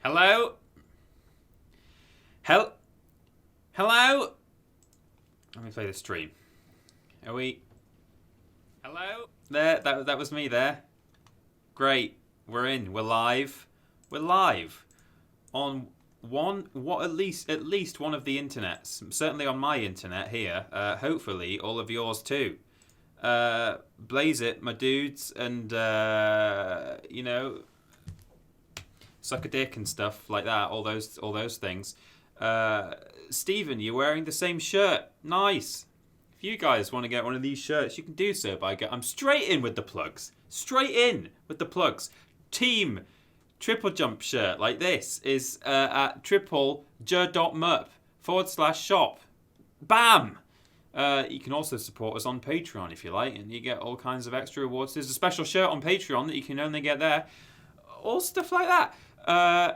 Hello? Hello? Let me play the stream. Are we... Hello? There, that was me there. Great. We're in. We're live. We're live. On at least one of the internets. Certainly on my internet here. Hopefully all of yours too. Blaze it, my dudes, and you know, suck a dick and stuff like that. All those things. Stephen, you're wearing the same shirt. Nice. If you guys want to get one of these shirts, you can do so by I'm straight in with the plugs. Straight in with the plugs. Team TripleJump shirt like this is at triplej.mup/shop. Bam! You can also support us on Patreon if you like, and you get all kinds of extra rewards. There's a special shirt on Patreon that you can only get there. All stuff like that.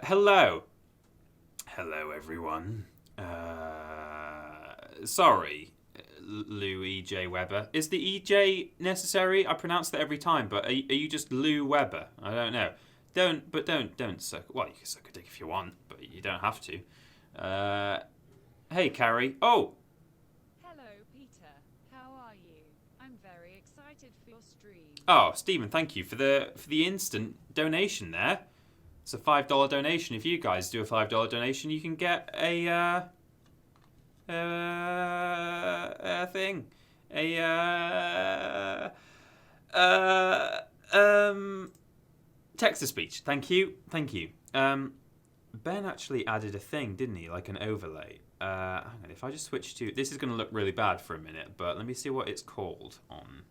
Hello. Hello, everyone. Sorry, Lou E.J. Weber. Is the E.J. necessary? I pronounce that every time, but are you just Lou Weber? I don't know. Don't suck. Well, you can suck a dick if you want, but you don't have to. Hey, Carrie. Oh! Oh, Stephen, thank you for the instant donation there. It's a $5 donation. If you guys do a $5 donation, you can get a thing. Text to speech. Thank you. Ben actually added a thing, didn't he? Like an overlay. Hang on, if I just switch to... This is going to look really bad for a minute, but let me see what it's called on...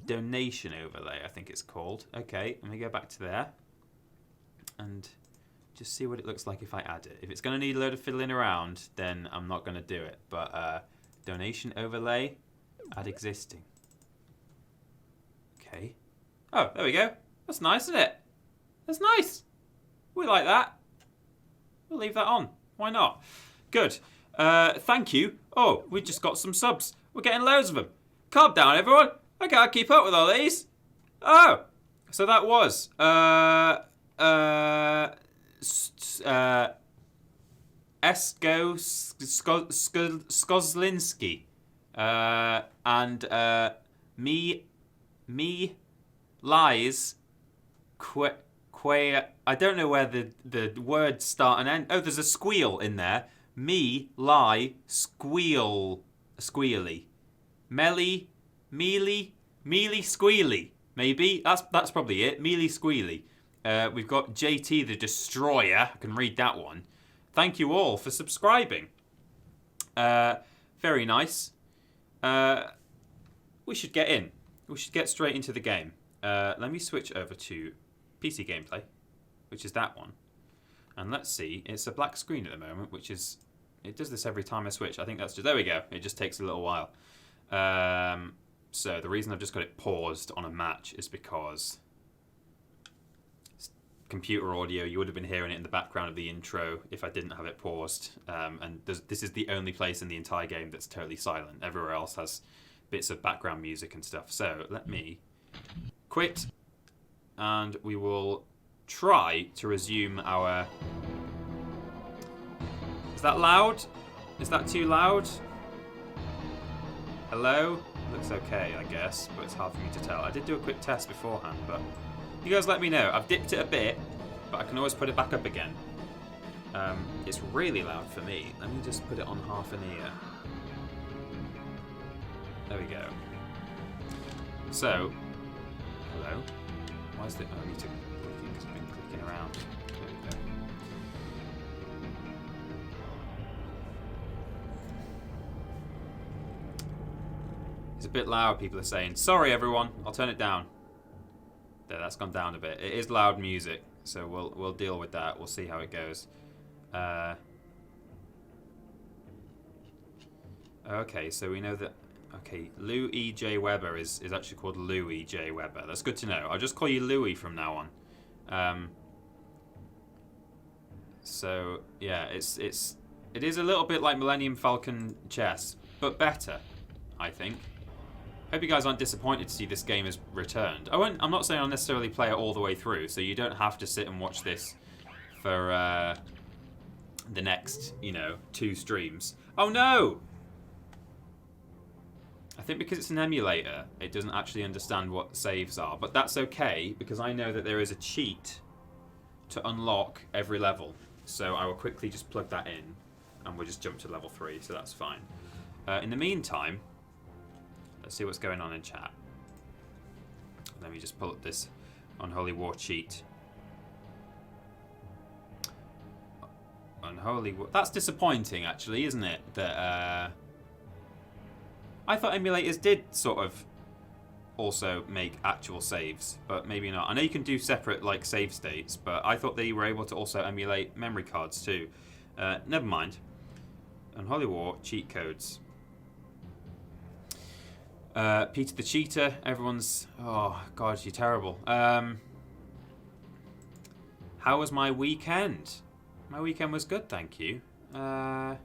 Donation overlay, I think it's called. Okay, let me go back to there and just see what it looks like if I add it. If it's going to need a load of fiddling around, then I'm not going to do it. But donation overlay, add existing. Okay. Oh, there we go. That's nice, isn't it? That's nice. We like that. We'll leave that on. Why not? Good. Thank you. Oh, we just got some subs. We're getting loads of them. Calm down, everyone. I can't keep up with all these. Oh, so that was Esko Skozlinski and me lies que I don't know where the words start and end. Oh, there's a squeal in there. Me lie squealy Mealy Squealy, maybe. That's probably it. Mealy Squealy. We've got JT the Destroyer. I can read that one. Thank you all for subscribing. Very nice. We should get in. We should get straight into the game. Let me switch over to PC gameplay, which is that one. And let's see. It's a black screen at the moment, which is... It does this every time I switch. I think that's just... There we go. It just takes a little while. So the reason I've just got it paused on a match is because computer audio, you would have been hearing it in the background of the intro if I didn't have it paused. And this is the only place in the entire game that's totally silent. Everywhere else has bits of background music and stuff. So let me quit and we will try to resume our... Is that loud? Is that too loud? Hello? Looks okay, I guess, but it's hard for me to tell. I did do a quick test beforehand, but you guys let me know. I've dipped it a bit, but I can always put it back up again. It's really loud for me. Let me just put it on half an ear. There we go. So, hello? Why is it... Oh, I need to click it because I've been clicking around. There we go. It's a bit loud, people are saying. Sorry, everyone. I'll turn it down. There, that's gone down a bit. It is loud music, so we'll deal with that. We'll see how it goes. Okay, so we know that... Okay, Lou E.J. Weber is actually called Lou E.J. Weber. That's good to know. I'll just call you Louie from now on. So, yeah, it is a little bit like Millennium Falcon chess, but better, I think. Hope you guys aren't disappointed to see this game has returned. I'm not saying I'll necessarily play it all the way through, so you don't have to sit and watch this for the next, 2 streams. Oh no! I think because it's an emulator, it doesn't actually understand what saves are. But that's okay, because I know that there is a cheat to unlock every level. So I will quickly just plug that in, and we'll just jump to level 3, so that's fine. In the meantime, let's see what's going on in chat. Let me just pull up this Unholy War cheat. Unholy War. That's disappointing, actually, isn't it? That I thought emulators did sort of also make actual saves, but maybe not. I know you can do separate like save states, but I thought they were able to also emulate memory cards too. Never mind. Unholy War cheat codes. Peter the Cheater. Everyone's. Oh God, you're terrible. How was my weekend? My weekend was good, thank you. Not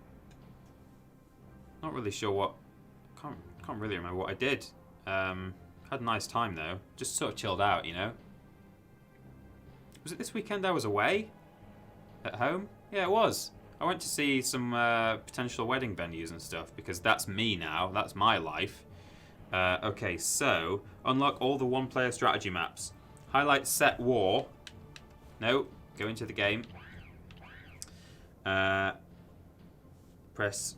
really sure what. Can't really remember what I did. Had a nice time though. Just sort of chilled out, Was it this weekend I was away? At home? Yeah, it was. I went to see some potential wedding venues and stuff because that's me now. That's my life. Okay, so unlock all the one-player strategy maps. Highlight set war. No, go into the game. Press.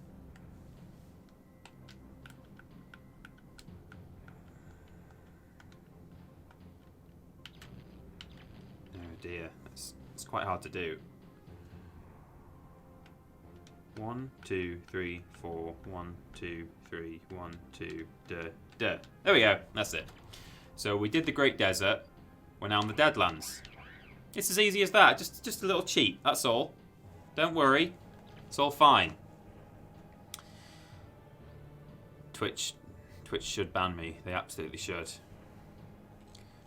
Oh dear, it's quite hard to do. 1, 2, 3, 4. 1, 2, 3. 1, 2. There we go. That's it. So we did the Great Desert. We're now on the Deadlands. It's as easy as that. Just a little cheat. That's all. Don't worry. It's all fine. Twitch should ban me. They absolutely should.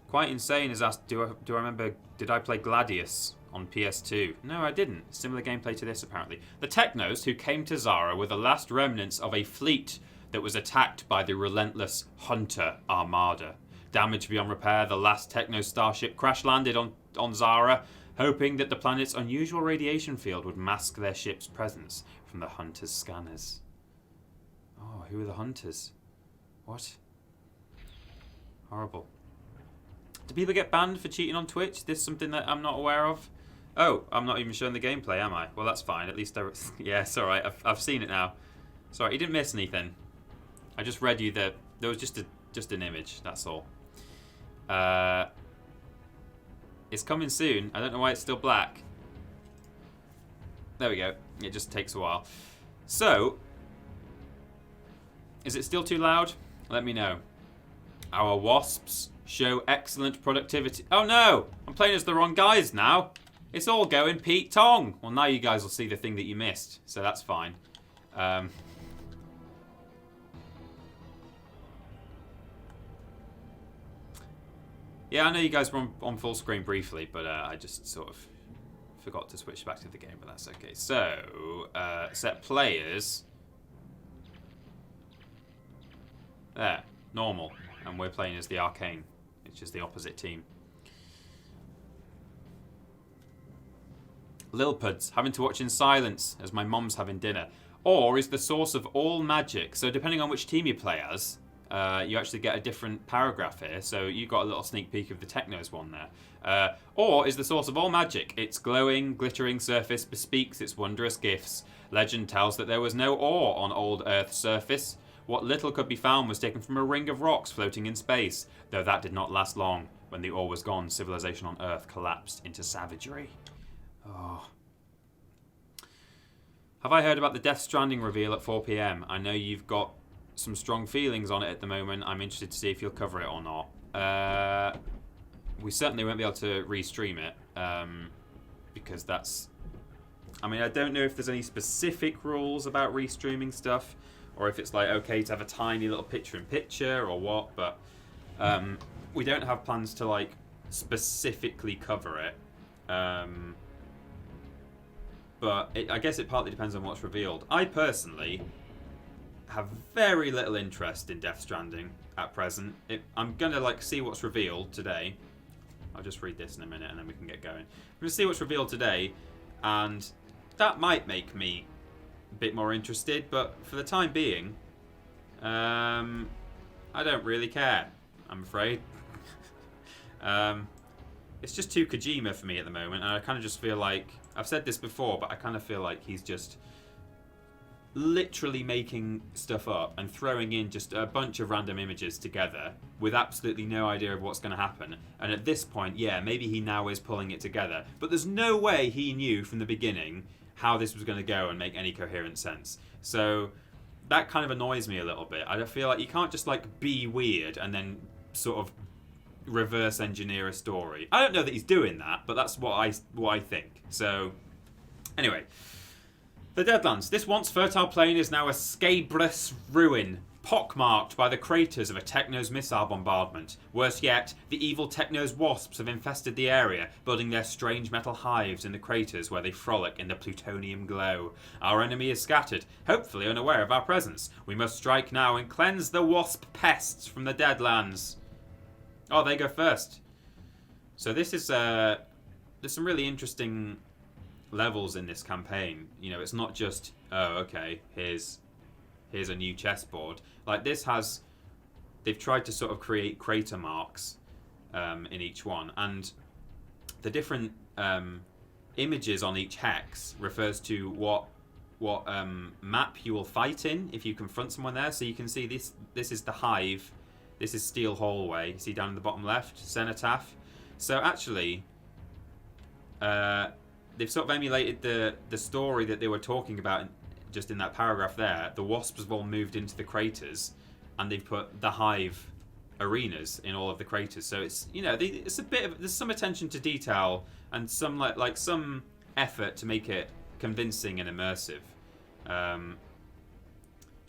Quite Insane has asked, do I remember, did I play Gladius on PS2? No, I didn't. Similar gameplay to this, apparently. The Technos, who came to Zara were the last remnants of a fleet that was attacked by the relentless Hunter Armada. Damaged beyond repair, the last Techno starship crash-landed on Zara, hoping that the planet's unusual radiation field would mask their ship's presence from the Hunter's scanners. Oh, who are the Hunters? What? Horrible. Do people get banned for cheating on Twitch? Is this something that I'm not aware of? Oh, I'm not even showing the gameplay, am I? Well, that's fine. At least yeah, it's alright. I've seen it now. Sorry, you didn't miss anything. I just read you that there was just an image. That's all. It's coming soon. I don't know why it's still black. There we go. It just takes a while. So, is it still too loud? Let me know. Our wasps show excellent productivity. Oh no! I'm playing as the wrong guys now. It's all going Pete Tong. Well, now you guys will see the thing that you missed, so that's fine. Yeah, I know you guys were on full screen briefly, but I just sort of forgot to switch back to the game, but that's okay. So, set players. There, normal. And we're playing as the Arcane, which is the opposite team. Lilpuds, having to watch in silence as my mom's having dinner. Or is the source of all magic. So depending on which team you play as, you actually get a different paragraph here. So you got a little sneak peek of the Technos one there. Or is the source of all magic. Its glowing, glittering surface bespeaks its wondrous gifts. Legend tells that there was no ore on old Earth's surface. What little could be found was taken from a ring of rocks floating in space, though that did not last long. When the ore was gone, civilization on Earth collapsed into savagery. Oh. Have I heard about the Death Stranding reveal at 4 PM? I know you've got some strong feelings on it at the moment. I'm interested to see if you'll cover it or not. We certainly won't be able to restream it, because that's... I mean, I don't know if there's any specific rules about restreaming stuff, or if it's like okay to have a tiny little picture-in-picture or what, but we don't have plans to like specifically cover it. But I guess it partly depends on what's revealed. I personally have very little interest in Death Stranding at present. I'm gonna like see what's revealed today. I'll just read this in a minute and then we can get going. I'm gonna see what's revealed today, And that might make me a bit more interested, but for the time being, I don't really care, I'm afraid. It's just too Kojima for me at the moment, and I kind of just feel like, I've said this before, but I kind of feel like he's just literally making stuff up and throwing in just a bunch of random images together with absolutely no idea of what's going to happen. And at this point, yeah, maybe he now is pulling it together, but there's no way he knew from the beginning how this was going to go and make any coherent sense. So that kind of annoys me a little bit. I feel like you can't just like be weird and then sort of reverse engineer a story. I don't know that he's doing that, but that's what I think. So anyway, the Deadlands. This once fertile plain is now a scabrous ruin, pockmarked by the craters of a Techno's missile bombardment. Worse yet, the evil Techno's wasps have infested the area, building their strange metal hives in the craters where they frolic in the plutonium glow. Our enemy is scattered, hopefully unaware of our presence. We must strike now and cleanse the wasp pests from the Deadlands. Oh, they go first. So this is there's some really interesting levels in this campaign. You know, it's not just, oh, okay, here's a new chessboard. Like this has, they've tried to sort of create crater marks in each one, and the different images on each hex refers to what map you will fight in if you confront someone there. So you can see this is the hive, this is steel hallway. See down in the bottom left, cenotaph. So actually, they've sort of emulated the story that they were talking about just in that paragraph there. The wasps have all moved into the craters, and they've put the hive arenas in all of the craters. So it's, you know, it's a bit of, there's some attention to detail and some like some effort to make it convincing and immersive. Man,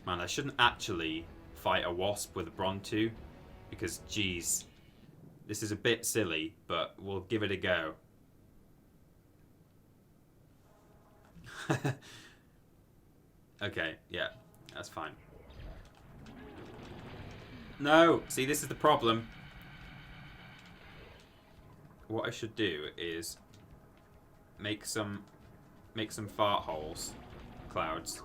I shouldn't actually fight a wasp with a Bronto because, geez, this is a bit silly, but we'll give it a go. Okay, yeah, that's fine. No, see, this is the problem. What I should do is make some fart holes, clouds.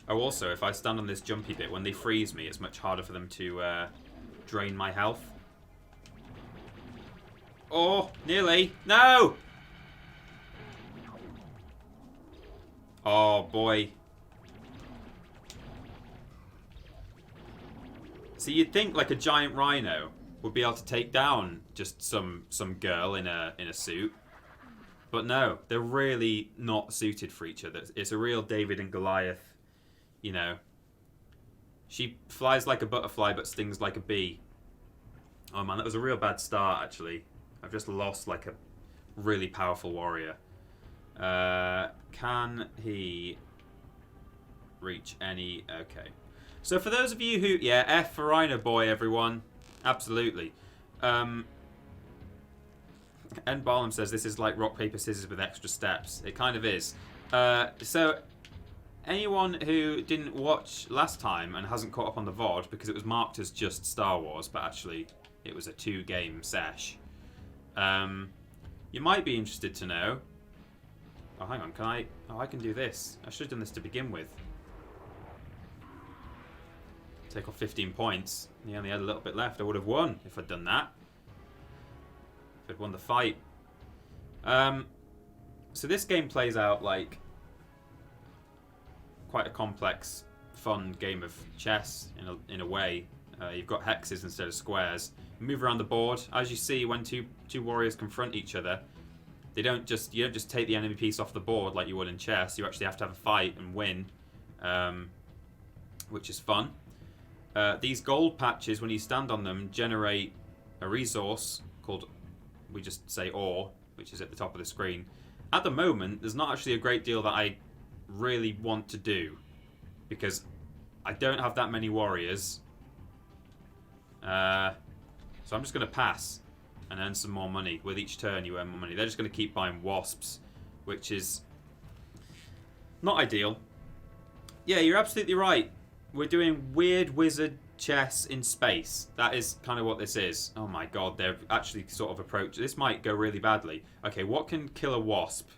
Oh, also, if I stand on this jumpy bit, when they freeze me, it's much harder for them to drain my health. Oh, nearly. No! Oh, boy. So you'd think like a giant rhino would be able to take down just some girl in a suit. But no, they're really not suited for each other. It's a real David and Goliath. You know, she flies like a butterfly but stings like a bee. Oh man, that was a real bad start actually. I've just lost like a really powerful warrior. Can he reach any... Okay. So for those of you who... Yeah, F for Rhino Boy, everyone. Absolutely. N. Barnum says this is like rock, paper, scissors with extra steps. It kind of is. So... Anyone who didn't watch last time and hasn't caught up on the VOD, because it was marked as just Star Wars, but actually it was a 2-game sesh, you might be interested to know... Oh, hang on, can I... Oh, I can do this. I should have done this to begin with. Take off 15 points. He only had a little bit left. I would have won if I'd done that. If I'd won the fight. So this game plays out like... quite a complex, fun game of chess in a way. You've got hexes instead of squares. You move around the board. As you see, when two warriors confront each other, you don't just take the enemy piece off the board like you would in chess. You actually have to have a fight and win, which is fun. These gold patches, when you stand on them, generate a resource called, we just say ore, which is at the top of the screen. At the moment, there's not actually a great deal that I really want to do because I don't have that many warriors, so I'm just going to pass and earn some more money. With each turn you earn more money. They're just going to keep buying wasps, which is not ideal. Yeah, you're absolutely right. we're doing weird wizard chess in space. That is kind of what this is. Oh my god, they're actually sort of approach. This might go really badly. Okay, what can kill a wasp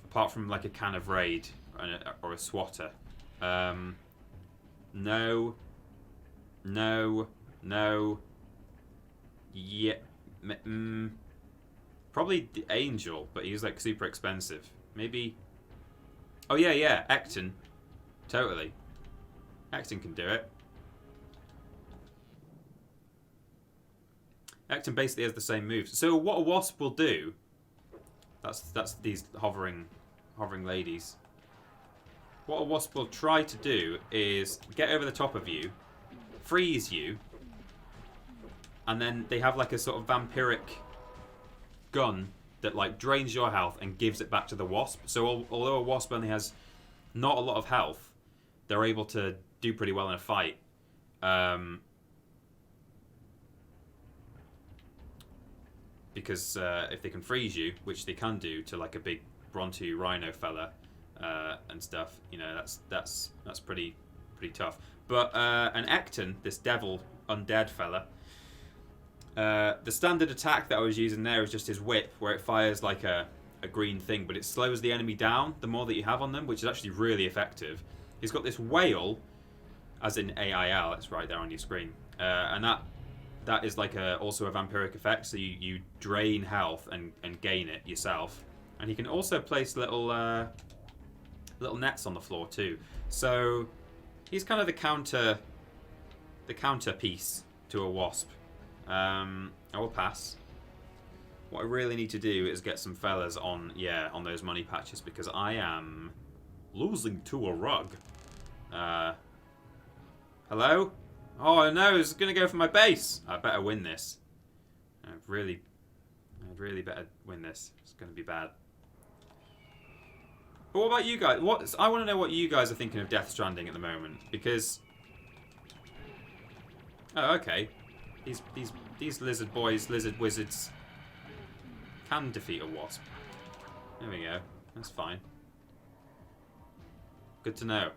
apart from like a can of raid or a swatter? No. Yeah. Probably the Angel, but he's like super expensive. Maybe. Oh yeah, Ecton. Totally. Ecton can do it. Ecton basically has the same moves. So what a wasp will do, that's these hovering ladies. What a wasp will try to do is get over the top of you, freeze you, and then they have like a sort of vampiric gun that like drains your health and gives it back to the wasp. So although a wasp only has not a lot of health, they're able to do pretty well in a fight. Because if they can freeze you, which they can do to like a big Bronto Rhino fella and stuff, you know, that's pretty tough. But an Ecton, this devil undead fella, the standard attack that I was using there is just his whip, where it fires like a green thing, but it slows the enemy down the more that you have on them, which is actually really effective. He's got this whale, as in AIL, it's right there on your screen, and that is like also a vampiric effect, so you drain health and gain it yourself. And he can also place little nets on the floor too. So he's kind of the counter piece to a wasp. I will pass. What I really need to do is get some fellas on those money patches, because I am losing to a rug. Hello? Oh no, it's gonna go for my base. I better win this. I'd really better win this. It's gonna be bad. But what about you guys? I want to know what you guys are thinking of Death Stranding at the moment, because. Oh, okay. These lizard boys, lizard wizards, can defeat a wasp. There we go. That's fine. Good to know.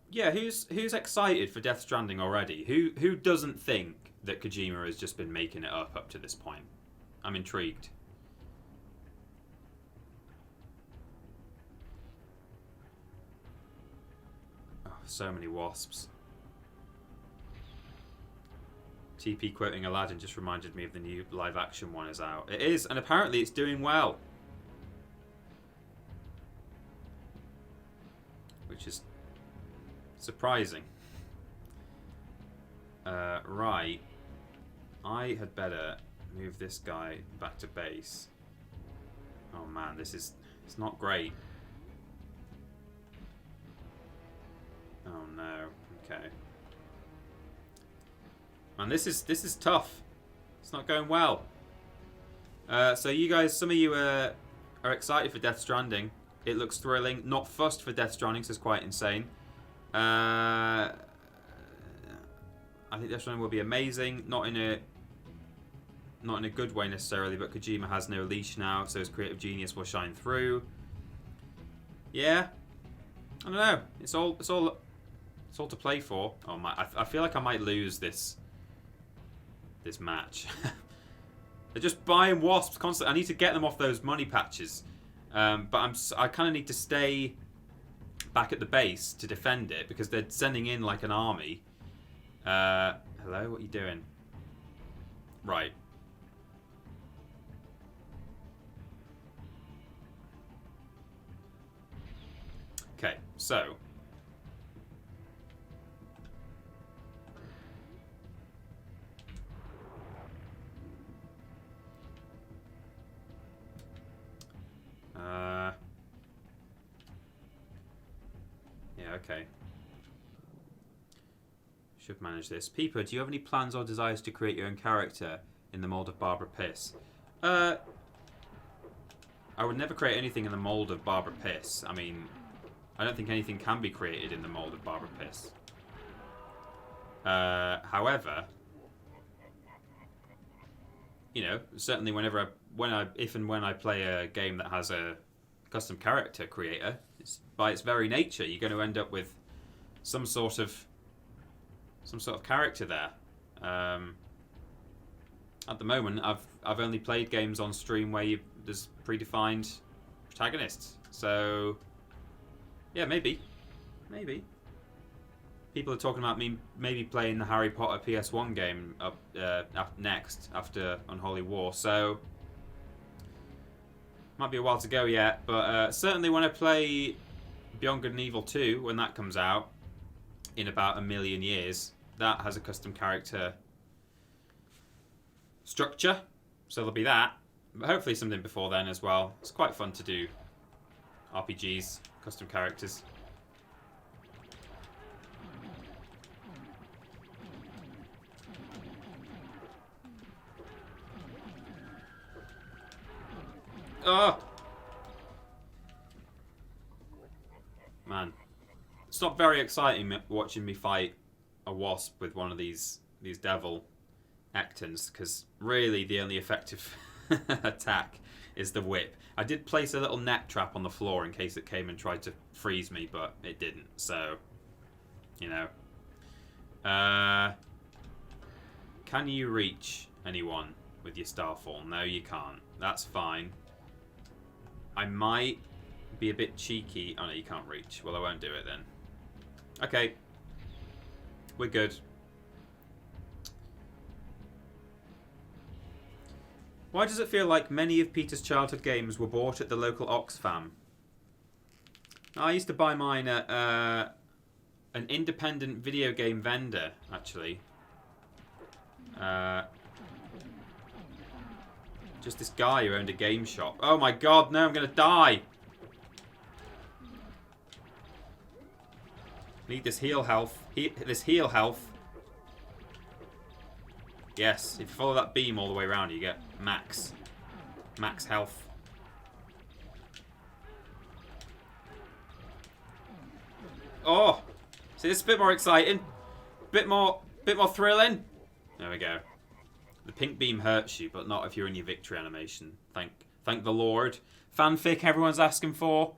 Yeah, who's excited for Death Stranding already? Who doesn't think that Kojima has just been making it up to this point? I'm intrigued. Oh, so many wasps. TP quoting Aladdin just reminded me of the new live action one is out. It is, and apparently it's doing well. Which is surprising. Right. I had better move this guy back to base. Oh man, it's not great. Oh no. Okay. Man, this is tough. It's not going well. So you guys, some of you are excited for Death Stranding. It looks thrilling. Not fussed for Death Stranding, so it's quite insane. I think Death Stranding will be amazing. Not in a good way necessarily, but Kojima has no leash now, so his creative genius will shine through. Yeah, I don't know. It's all to play for. Oh my! I feel like I might lose this match. They're just buying wasps constantly. I need to get them off those money patches. But I kind of need to stay back at the base to defend it, because they're sending in like an army. Hello, what are you doing? Right. Okay, so. Yeah, okay. Should manage this. Peeper, do you have any plans or desires to create your own character in the mold of Barbara Piss? I would never create anything in the mold of Barbara Piss. I mean, I don't think anything can be created in the mold of Barbara Piss. However, you know, certainly if and when I play a game that has a custom character creator, it's, by its very nature, you're going to end up with some sort of character there. At the moment, I've only played games on stream where there's predefined protagonists. So yeah, maybe. People are talking about me maybe playing the Harry Potter PS1 game up next after Unholy War. So might be a while to go yet, but certainly when I play Beyond Good and Evil 2, when that comes out in about a million years, that has a custom character structure, so there'll be that. But hopefully something before then as well. It's quite fun to do RPGs, custom characters. Oh! Man. It's not very exciting watching me fight a wasp with one of these devil actons, because really the only effective attack is the whip. I did place a little net trap on the floor in case it came and tried to freeze me, but it didn't, so you know. Can you reach anyone with your Starfall? No, you can't. That's fine. I might be a bit cheeky. Oh no, you can't reach. Well, I won't do it then. Okay. We're good. Why does it feel like many of Peter's childhood games were bought at the local Oxfam? I used to buy mine at an independent video game vendor, actually. Just this guy who owned a game shop. Oh my god, no, I'm gonna die! Need this heal health. This heal health. Yes, if you follow that beam all the way around, you get max health. Oh! See, this is a bit more exciting. Bit more thrilling. There we go. The pink beam hurts you, but not if you're in your victory animation. Thank the Lord. Fanfic everyone's asking for.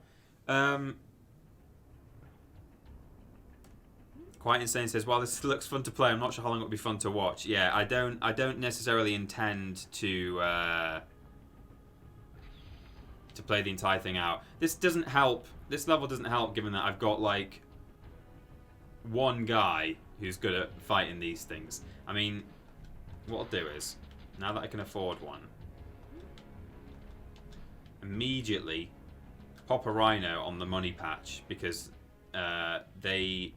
Quite Insane says, "While this looks fun to play, I'm not sure how long it'll be fun to watch." Yeah, I don't necessarily intend to play the entire thing out. This doesn't help. This level doesn't help, given that I've got like one guy who's good at fighting these things. I mean, what I'll do is, now that I can afford one, immediately pop a rhino on the money patch, because they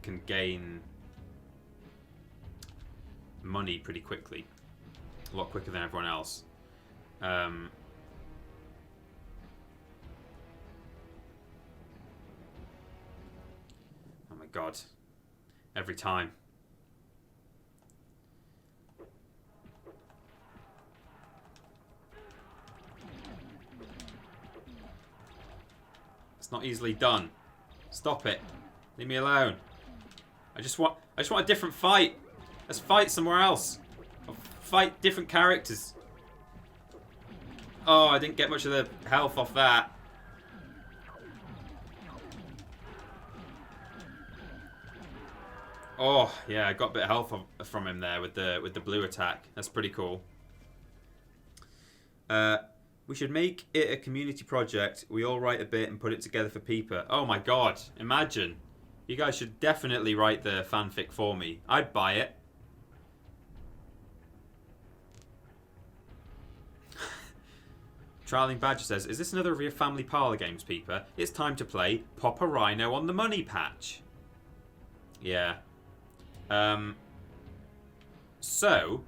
can gain money pretty quickly, a lot quicker than everyone else. Oh my god, every time. It's not easily done. Stop it. Leave me alone. I just want a different fight. Let's fight somewhere else. I'll fight different characters. Oh, I didn't get much of the health off that. Oh, yeah, I got a bit of health from him there with the blue attack. That's pretty cool. We should make it a community project. We all write a bit and put it together for Peeper. Oh my god, imagine. You guys should definitely write the fanfic for me. I'd buy it. Trialing Badger says, "Is this another of your family parlour games, Peeper? It's time to play Pop a Rhino on the Money Patch." Yeah. So...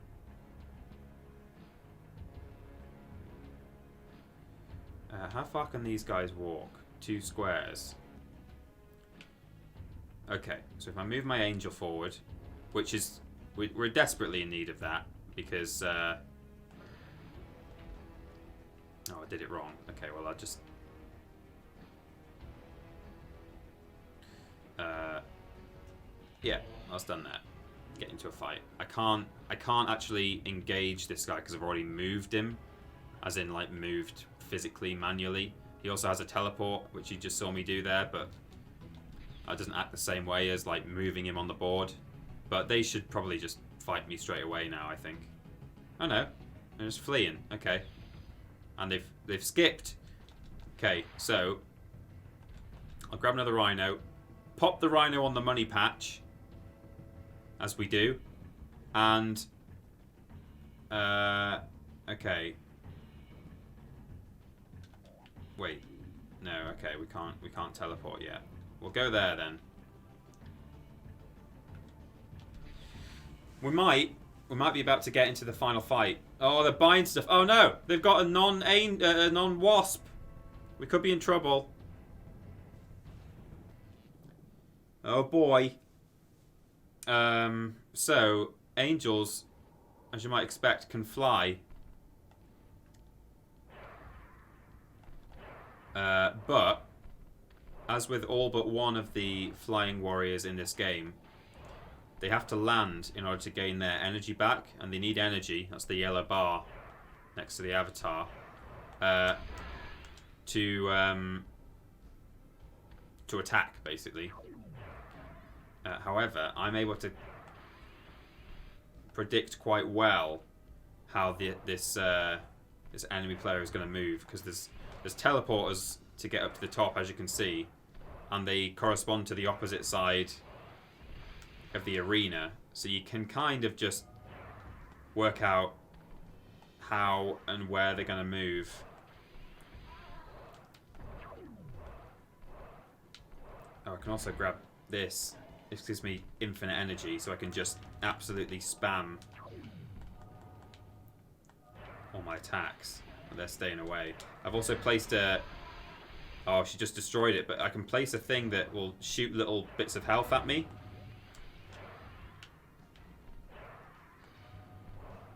how far can these guys walk? 2 squares. Okay, so if I move my angel forward, which is... We're desperately in need of that, because... Oh, I did it wrong. Okay, well, I'll just... yeah, I've done that. Get into a fight. I can't actually engage this guy because I've already moved him. As in, like, moved physically, manually. He also has a teleport, which you just saw me do there, but that doesn't act the same way as like moving him on the board. But they should probably just fight me straight away now, I think. Oh no, they're just fleeing. Okay, and they've skipped. Okay, so I'll grab another rhino, pop the rhino on the money patch, as we do, and okay. Wait, no, okay, we can't teleport yet. We'll go there then. We might be about to get into the final fight. Oh, they're buying stuff. Oh no, they've got a non-wasp. We could be in trouble. Oh boy. So angels, as you might expect, can fly. But as with all but one of the flying warriors in this game, they have to land in order to gain their energy back, and they need energy. That's the yellow bar next to the avatar. To attack, basically. However, I'm able to predict quite well how this enemy player is going to move, because there's teleporters to get up to the top, as you can see, and they correspond to the opposite side of the arena, so you can kind of just work out how and where they're going to move. Oh, I can also grab this. This gives me infinite energy, so I can just absolutely spam all my attacks. But they're staying away. I've also placed a... Oh, she just destroyed it, but I can place a thing that will shoot little bits of health at me.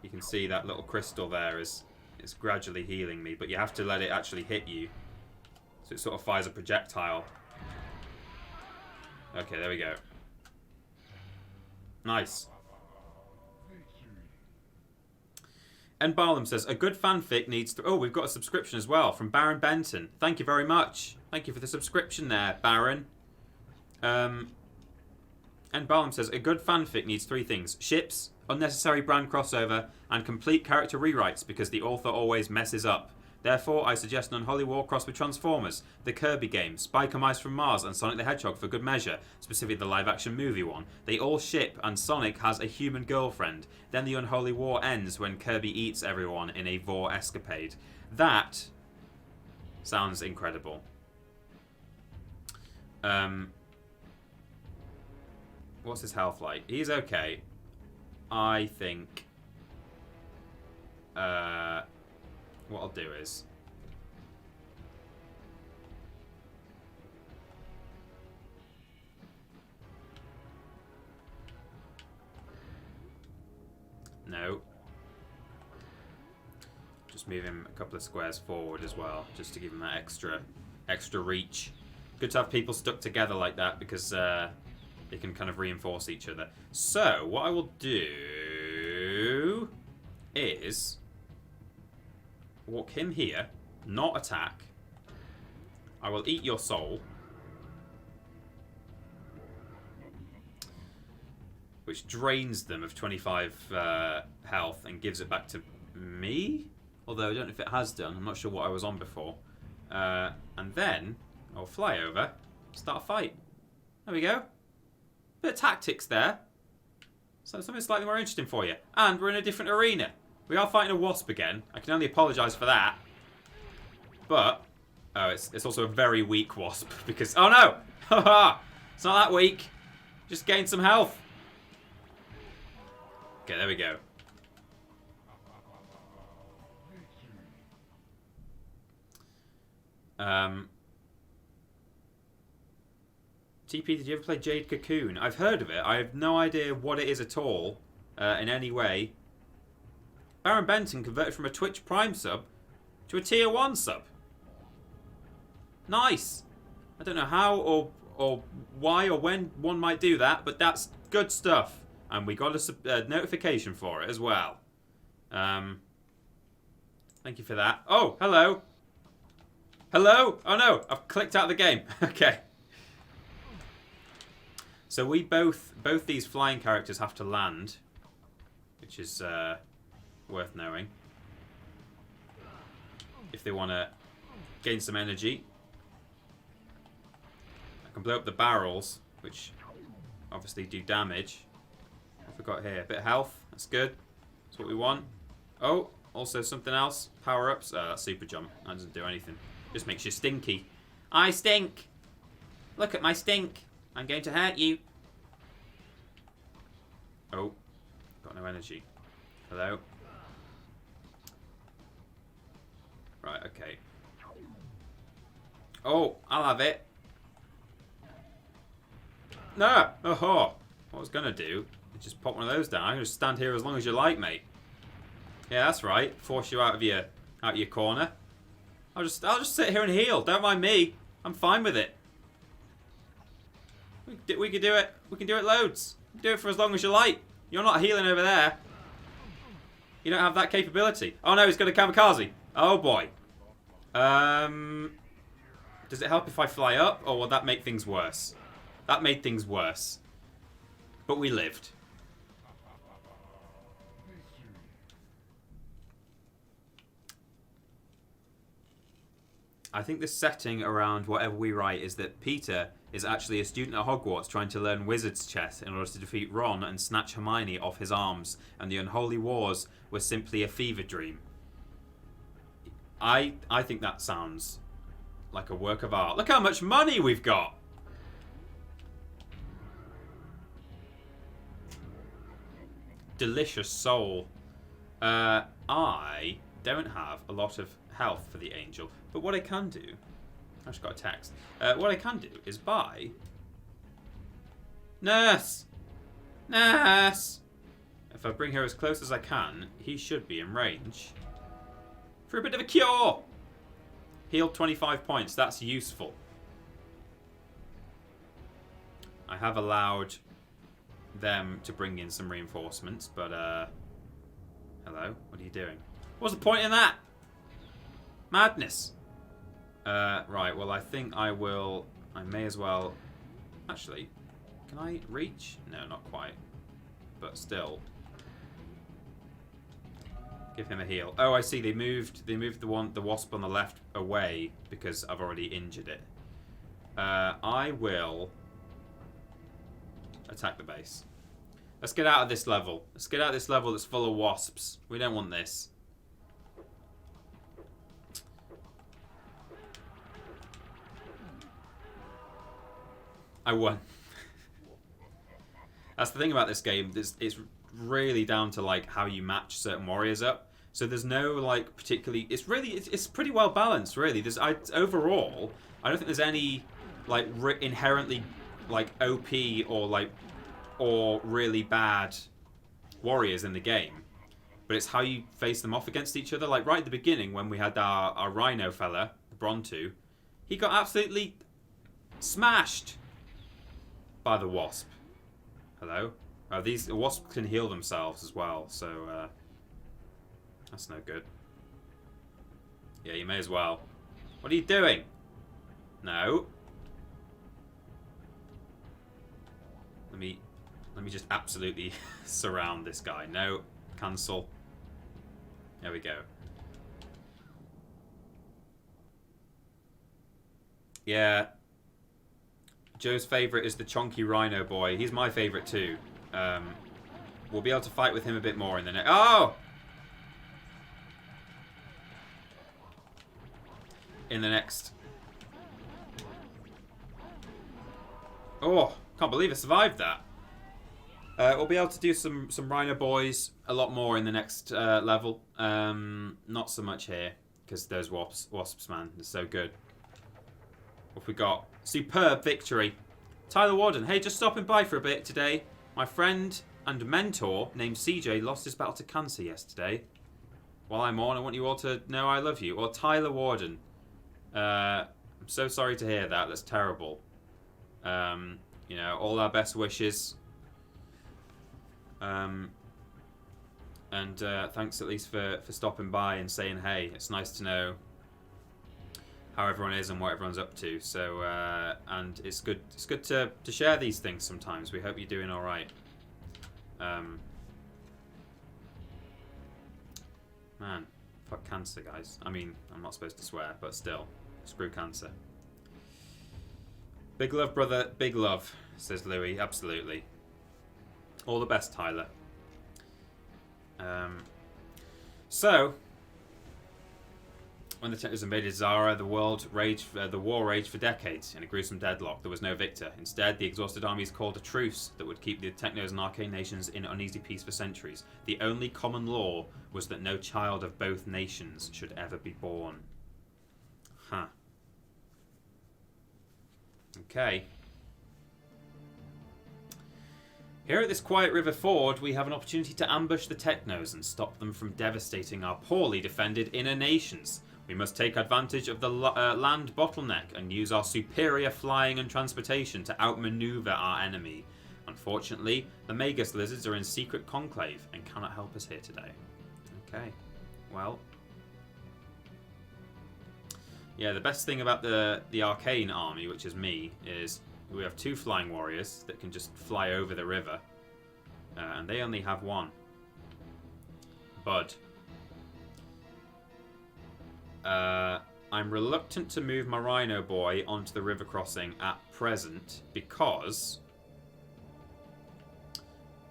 You can see that little crystal there is gradually healing me, but you have to let it actually hit you. So it sort of fires a projectile. Okay, there we go. Nice. And Barlam says, a good fanfic needs... Oh, we've got a subscription as well from Baron Benton. Thank you very much. Thank you for the subscription there, Baron. And Barlam says, a good fanfic needs 3 things. Ships, unnecessary brand crossover, and complete character rewrites, because the author always messes up. Therefore, I suggest an Unholy War cross with Transformers, the Kirby games, Spike and Mice from Mars, and Sonic the Hedgehog for good measure, specifically the live-action movie one. They all ship, and Sonic has a human girlfriend. Then the Unholy War ends when Kirby eats everyone in a Vor escapade. That sounds incredible. What's his health like? He's okay. I think... what I'll do is... No. Just move him a couple of squares forward as well, just to give him that extra reach. Good to have people stuck together like that, because they can kind of reinforce each other. So, what I will do is walk him here, not attack. I will eat your soul, which drains them of 25 health and gives it back to me. Although I don't know if it has done. I'm not sure what I was on before. And then I'll fly over, start a fight. There we go. Bit of tactics there. So something slightly more interesting for you. And we're in a different arena. We are fighting a wasp again. I can only apologise for that. But, oh, it's also a very weak wasp. Because, oh no! Haha! It's not that weak. Just gain some health. Okay, there we go. TP, did you ever play Jade Cocoon? I've heard of it. I have no idea what it is at all, in any way. Baron Benton converted from a Twitch Prime sub to a Tier 1 sub. Nice. I don't know how or why or when one might do that, but that's good stuff. And we got a notification for it as well. Thank you for that. Oh, hello. Hello? Oh no, I've clicked out of the game. Okay. So we both these flying characters have to land, which is worth knowing if they want to gain some energy. I can blow up the barrels, which obviously do damage. What have we got here? A bit of health. That's good. That's what we want. Oh, also something else. Power-ups. That's super jump. That doesn't do anything. Just makes you stinky. I stink. Look at my stink. I'm going to hurt you. Oh, got no energy. Hello. Right, okay. Oh, I'll have it. No! Oh, what I was going to do is just pop one of those down. I'm going to stand here as long as you like, mate. Yeah, that's right. Force you out of your corner. I'll just sit here and heal. Don't mind me. I'm fine with it. We can do it. We can do it loads. Do it for as long as you like. You're not healing over there. You don't have that capability. Oh no, he's got a kamikaze. Oh boy. Does it help if I fly up, or will that make things worse? That made things worse. But we lived. I think the setting around whatever we write is that Peter is actually a student at Hogwarts trying to learn wizard's chess in order to defeat Ron and snatch Hermione off his arms, and the Unholy Wars were simply a fever dream. I think that sounds like a work of art. Look how much money we've got! Delicious soul. I don't have a lot of health for the angel, but what I can do, I just got a text. What I can do is buy nurse. If I bring her as close as I can, he should be in range for a bit of a cure. Healed 25 points. That's useful. I have allowed them to bring in some reinforcements, but hello, what are you doing? What's the point in that? Madness. Right, well I think I may as well, actually, can I reach? No, not quite, but still. Give him a heal. Oh, I see, they moved the wasp on the left away because I've already injured it. I will attack the base. Let's get out of this level. Let's get out of this level that's full of wasps. We don't want this. I won. That's the thing about this game. It's really down to like how you match certain warriors up. So there's no like particularly. It's pretty well balanced, really. Overall, I don't think there's any like inherently like OP or really bad warriors in the game. But it's how you face them off against each other. Like right at the beginning when we had our Rhino fella, the Bronto, he got absolutely smashed by the wasp. Hello? These wasps can heal themselves as well, so that's no good. Yeah, you may as well. What are you doing? No. Let me just absolutely surround this guy. No, cancel. There we go. Yeah. Joe's favourite is the chonky rhino boy. He's my favourite too. We'll be able to fight with him a bit more in the next... Oh! In the next... Oh, can't believe I survived that. We'll be able to do some rhino boys a lot more in the next level. Not so much here, because those wasps, man, they're so good. What have we got? Superb victory. Tyler Warden. Hey, just stopping by for a bit today. My friend and mentor named CJ lost his battle to cancer yesterday. While I'm on, I want you all to know I love you. Or Tyler Warden. I'm so sorry to hear that. That's terrible. You know, all our best wishes. And thanks at least for stopping by and saying hey. It's nice to know how everyone is and what everyone's up to. So and it's good to share these things sometimes. We hope you're doing all right. Man, fuck cancer, guys. I mean, I'm not supposed to swear, but still, screw cancer. Big love, brother. Big love, says Louis. Absolutely. All the best, Tyler. So, when the Technos invaded Zara, the war raged for decades in a gruesome deadlock. There was no victor. Instead, the exhausted armies called a truce that would keep the Technos and arcane nations in uneasy peace for centuries. The only common law was that no child of both nations should ever be born. Huh. Okay. Here at this quiet river ford, we have an opportunity to ambush the Technos and stop them from devastating our poorly defended inner nations. We must take advantage of the land bottleneck and use our superior flying and transportation to outmaneuver our enemy. Unfortunately, the Magus lizards are in secret conclave and cannot help us here today. Okay, well. Yeah, the best thing about the arcane army, which is me, is we have 2 flying warriors that can just fly over the river. And they only have 1. Bud. I'm reluctant to move my Rhino boy onto the river crossing at present because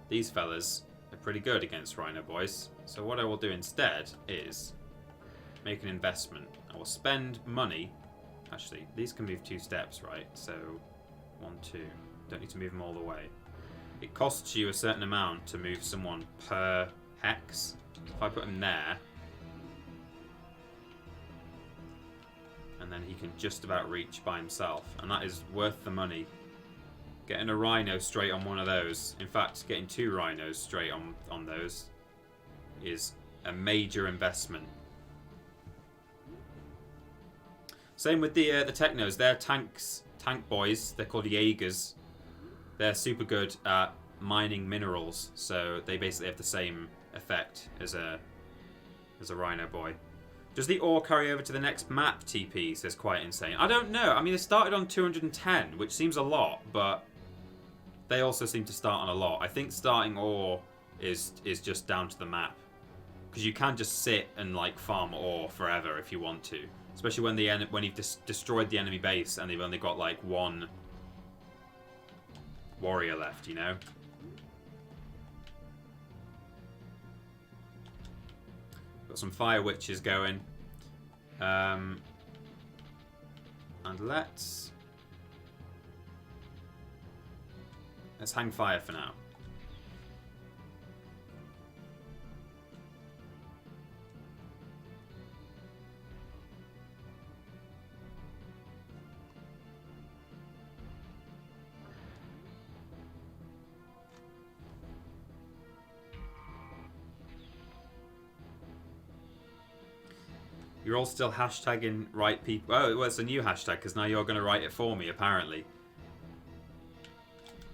these fellas are pretty good against Rhino boys. So what I will do instead is make an investment. I will spend money. Actually, these can move 2 steps, right? So 1, 2. Don't need to move them all the way. It costs you a certain amount to move someone per hex. If I put him there, and then he can just about reach by himself, and that is worth the money. Getting a Rhino straight on one of those, in fact, getting 2 Rhinos straight on those is a major investment. Same with the Technos. They're tank boys. They're called Jaegers. They're super good at mining minerals, so they basically have the same effect as a Rhino boy. Does the ore carry over to the next map, TP? Says Quite Insane. I don't know. I mean, it started on 210, which seems a lot, but they also seem to start on a lot. I think starting ore is just down to the map, because you can just sit and like farm ore forever if you want to, especially when you've destroyed the enemy base and they've only got like 1 warrior left, you know. Got some fire witches going, and let's hang fire for now. You're all still hashtagging right people. Oh, well, it's a new hashtag because now you're going to write it for me, apparently.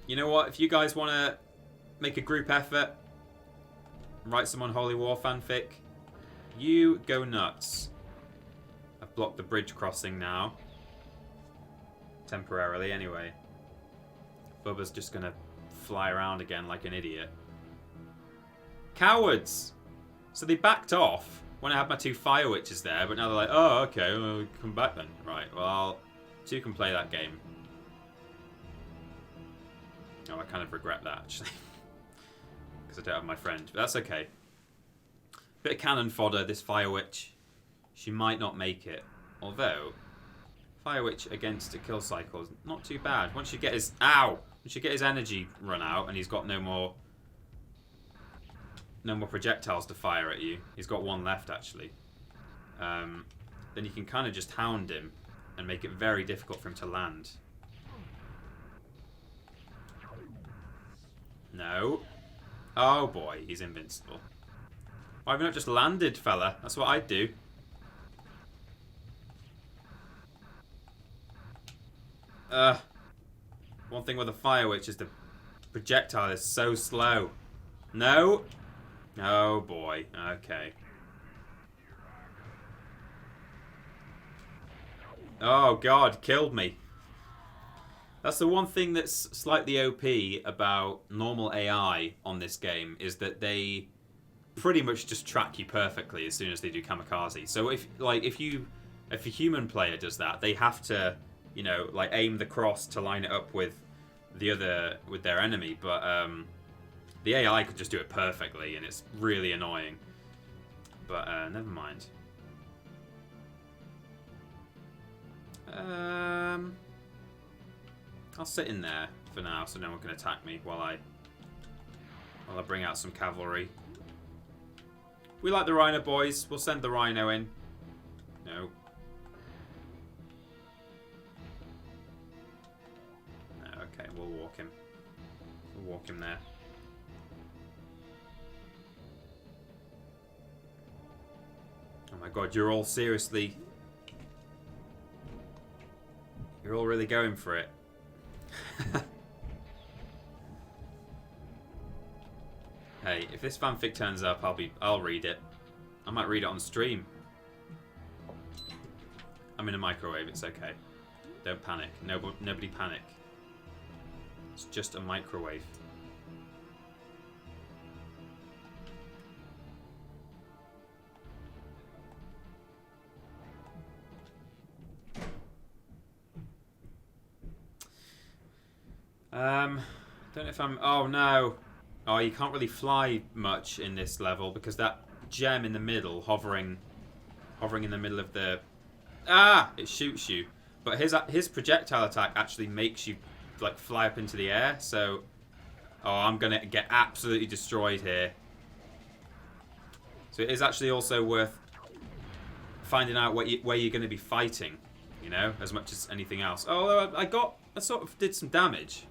You know what? If you guys want to make a group effort, write some Unholy War fanfic, you go nuts. I've blocked the bridge crossing now. Temporarily, anyway. Bubba's just going to fly around again like an idiot. Cowards! So they backed off when I had my 2 fire witches there, but now they're like, oh, okay, well, come back then. Right, well, 2 can play that game. Oh, I kind of regret that, actually. Because I don't have my friend. But that's okay. Bit of cannon fodder, this fire witch. She might not make it. Although, fire witch against a kill cycle is not too bad. Once you get his... Ow! Once you get his energy run out and he's got no more projectiles to fire at you. He's got 1 left, actually. Then you can kind of just hound him and make it very difficult for him to land. No. Oh boy, he's invincible. Why have you not just landed, fella? That's what I'd do. One thing with a fire witch is the projectile is so slow. No. Oh boy, okay. Oh god, killed me. That's the one thing that's slightly OP about normal AI on this game, is that they pretty much just track you perfectly as soon as they do kamikaze. So if a human player does that, they have to, you know, like aim the cross to line it up with their enemy, but the AI could just do it perfectly, and it's really annoying. But never mind. I'll sit in there for now, so no one can attack me while I bring out some cavalry. We like the rhino, boys. We'll send the rhino in. No. No, okay, we'll walk him. We'll walk him there. Oh my god, you're all seriously... You're all really going for it. Hey, if this fanfic turns up, I'll read it. I might read it on stream. I'm in a microwave, it's okay. Don't panic. Nobody panic. It's just a microwave. Don't know if I'm... Oh, no. Oh, you can't really fly much in this level because that gem in the middle, hovering in the middle of the... Ah! It shoots you. But his projectile attack actually makes you, like, fly up into the air, so... Oh, I'm gonna get absolutely destroyed here. So it is actually also worth finding out where you're going to be fighting, you know, as much as anything else. Although I sort of did some damage.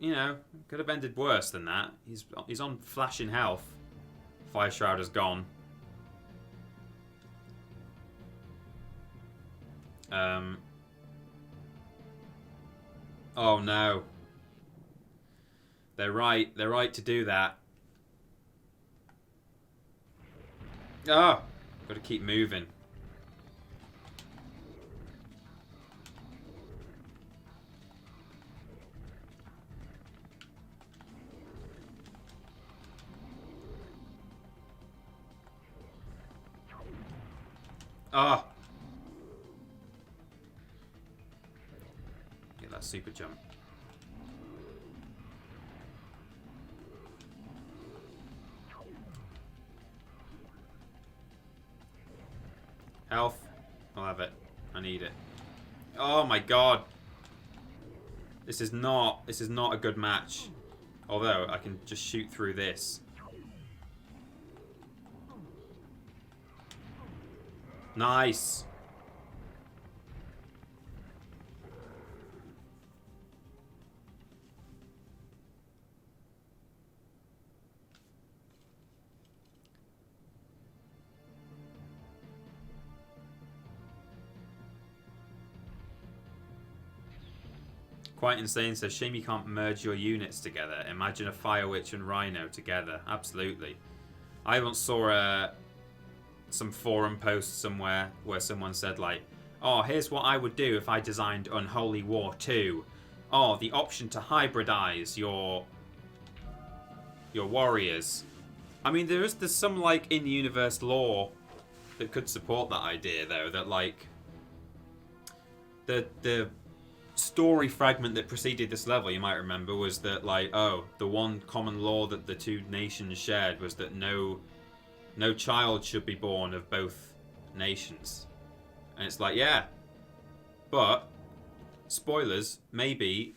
You know, could have ended worse than that. He's on flashing health. Fire Shroud is gone. Oh no. They're right to do that. Oh, got to keep moving. Ah! Get that super jump. Health. I'll have it. I need it. Oh my god. This is not a good match. Although I can just shoot through this. Nice. Quite insane. So shame you can't merge your units together. Imagine a Fire Witch and Rhino together. Absolutely. I once saw some forum post somewhere where someone said like, oh, here's what I would do if I designed Unholy War 2. Oh, the option to hybridize your warriors. I mean, there's some like in-universe lore that could support that idea though, that like the story fragment that preceded this level, you might remember, was that like, oh, the one common law that the two nations shared was that no child should be born of both nations. And it's like, yeah, but spoilers, maybe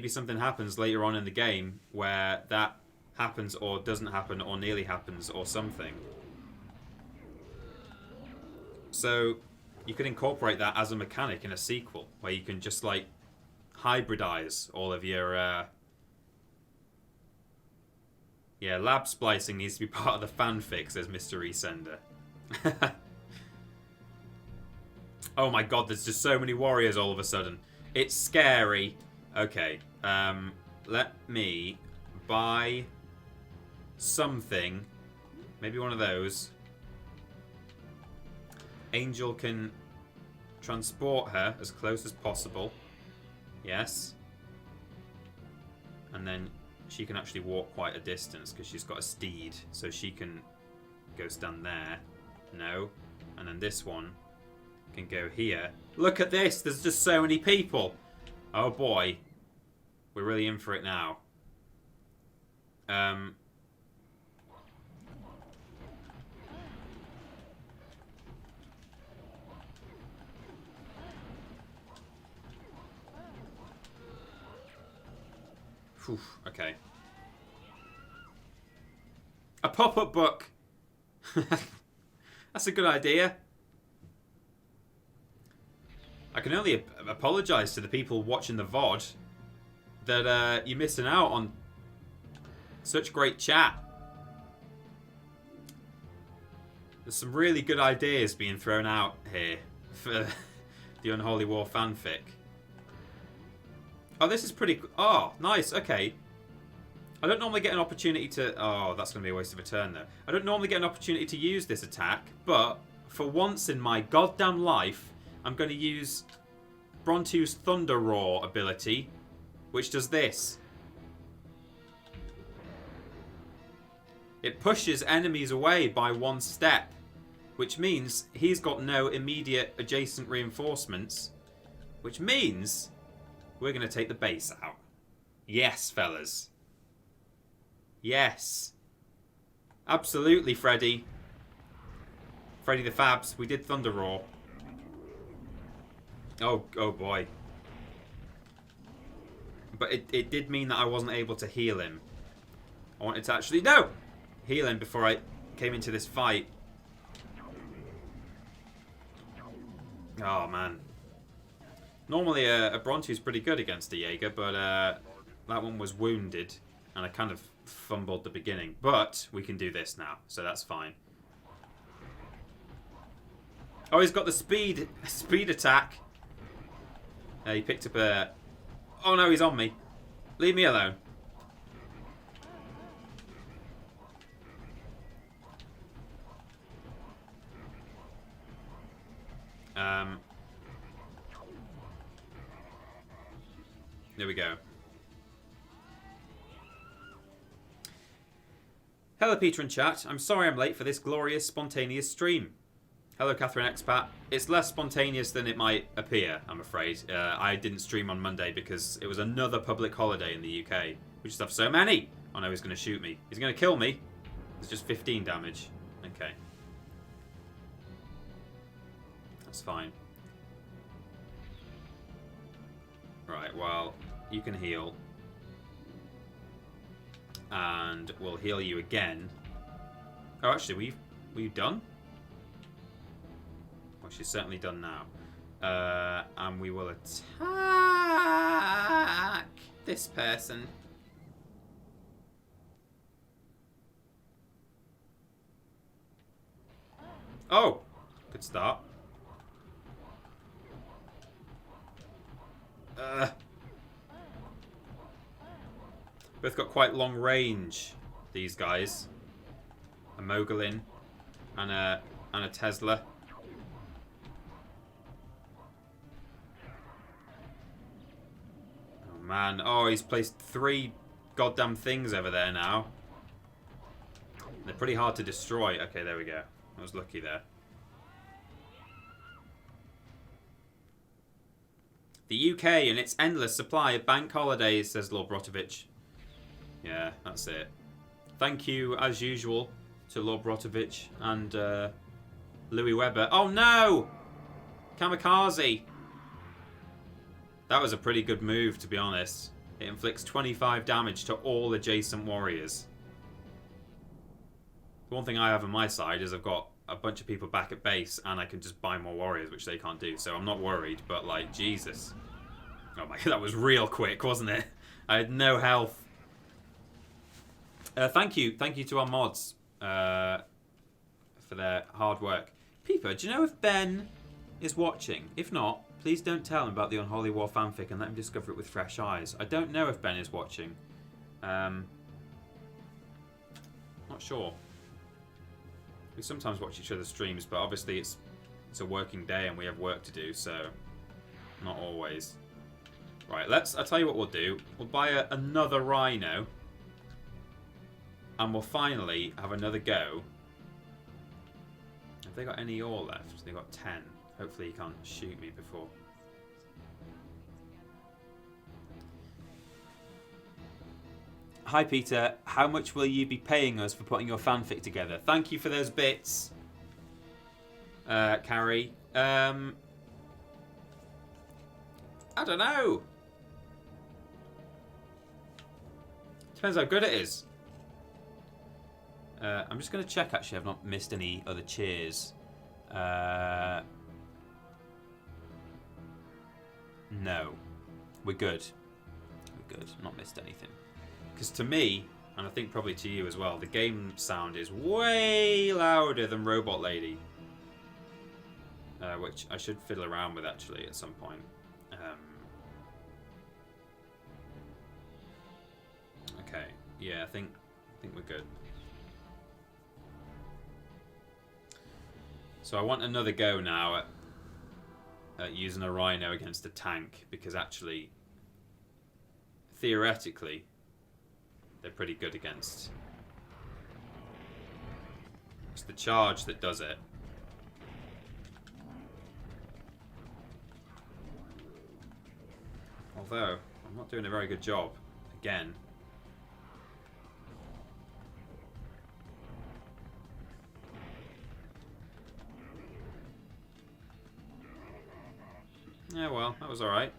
something happens later on in the game where that happens or doesn't happen or nearly happens or something. So you could incorporate that as a mechanic in a sequel where you can just like hybridize all of your yeah, lab splicing needs to be part of the fanfic, says Mr. Resender. Oh my god, there's just so many warriors all of a sudden. It's scary. Okay, let me buy something Maybe one of those. Angel can transport her as close as possible. Yes. And then she can actually walk quite a distance because she's got a steed. So she can go stand there. No. And then this one can go here. Look at this. There's just so many people. Oh boy. We're really in for it now. Whew, okay. A pop-up book. That's a good idea. I can only apologise to the people watching the VOD that you're missing out on such great chat. There's some really good ideas being thrown out here for the Unholy War fanfic. Oh, this is pretty... Oh, nice. Okay. I don't normally get an opportunity to... Oh, that's going to be a waste of a turn, though. I don't normally get an opportunity to use this attack, but for once in my goddamn life, I'm going to use Brontu's Thunder Roar ability, which does this. It pushes enemies away by 1 step, which means he's got no immediate adjacent reinforcements, which means... we're going to take the base out. Yes, fellas. Yes. Absolutely, Freddy. Freddy the Fabs. We did Thunder Roar. Oh boy. But it did mean that I wasn't able to heal him. I wanted to actually... No! Heal him before I came into this fight. Oh, man. Normally, a Brontu's pretty good against a Jaeger, but that one was wounded, and I kind of fumbled the beginning. But we can do this now, so that's fine. Oh, he's got the speed attack. He picked up a... Oh no, he's on me. Leave me alone. There we go. Hello, Peter and chat. I'm sorry I'm late for this glorious, spontaneous stream. Hello, Catherine Expat. It's less spontaneous than it might appear, I'm afraid. I didn't stream on Monday because it was another public holiday in the UK. We just have so many. Oh no, he's going to shoot me. He's going to kill me. It's just 15 damage. Okay. That's fine. Right, well, you can heal. And we'll heal you again. Oh, actually, we've done? Well, she's certainly done now. And we will attack this person. Oh! Good start. Both got quite long range, these guys. A Mogulin and a Tesla. Oh man, oh, he's placed 3 goddamn things over there now. They're pretty hard to destroy. Okay, there we go. I was lucky there. The UK and its endless supply of bank holidays, says Lord Brotovich. Yeah, that's it. Thank you, as usual, to Lord Brotovich and Louis Weber. Oh no! Kamikaze! That was a pretty good move, to be honest. It inflicts 25 damage to all adjacent warriors. The one thing I have on my side is I've got a bunch of people back at base and I can just buy more warriors, which they can't do. So I'm not worried, but like, Jesus. Oh my god, that was real quick, wasn't it? I had no health. Thank you to our mods for their hard work. Peeper, do you know if Ben is watching? If not, please don't tell him about the Unholy War fanfic and let him discover it with fresh eyes. I don't know if Ben is watching. Not sure. We sometimes watch each other's streams, but obviously it's a working day and we have work to do, so not always. Right, I'll tell you what we'll do. We'll buy another rhino, and we'll finally have another go. Have they got any ore left? They've got 10. Hopefully he can't shoot me before. Hi Peter, how much will you be paying us for putting your fanfic together? Thank you for those bits, Carrie. I don't know. Depends how good it is. I'm just going to check, actually. I've not missed any other cheers. No. We're good. We're good. Not missed anything. Because to me, and I think probably to you as well, the game sound is way louder than Robot Lady. Which I should fiddle around with, actually, at some point. Okay. Yeah, I think we're good. So I want another go now at using a rhino against a tank, because actually, theoretically, they're pretty good against. It's the charge that does it. Although, I'm not doing a very good job. Again. Yeah, well, that was alright.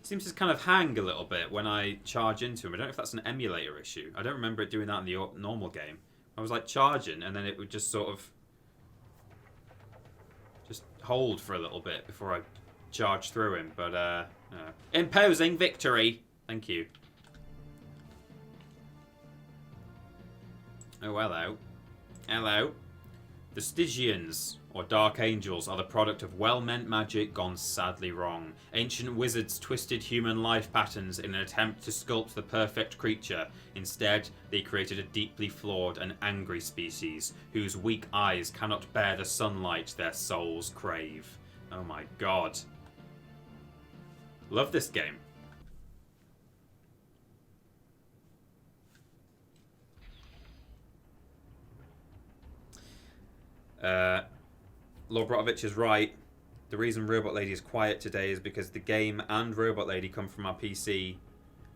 It seems to kind of hang a little bit when I charge into him. I don't know if that's an emulator issue. I don't remember it doing that in the normal game. I was like charging, and then it would just sort of just hold for a little bit before I charge through him. But, no. Imposing victory! Thank you. Oh, hello. Hello. The Stygians, or Dark Angels, are the product of well-meant magic gone sadly wrong. Ancient wizards twisted human life patterns in an attempt to sculpt the perfect creature. Instead, they created a deeply flawed and angry species, whose weak eyes cannot bear the sunlight their souls crave. Oh my god. Love this game. Lord Brotovich is right. The reason Robot Lady is quiet today is because the game and Robot Lady come from our PC,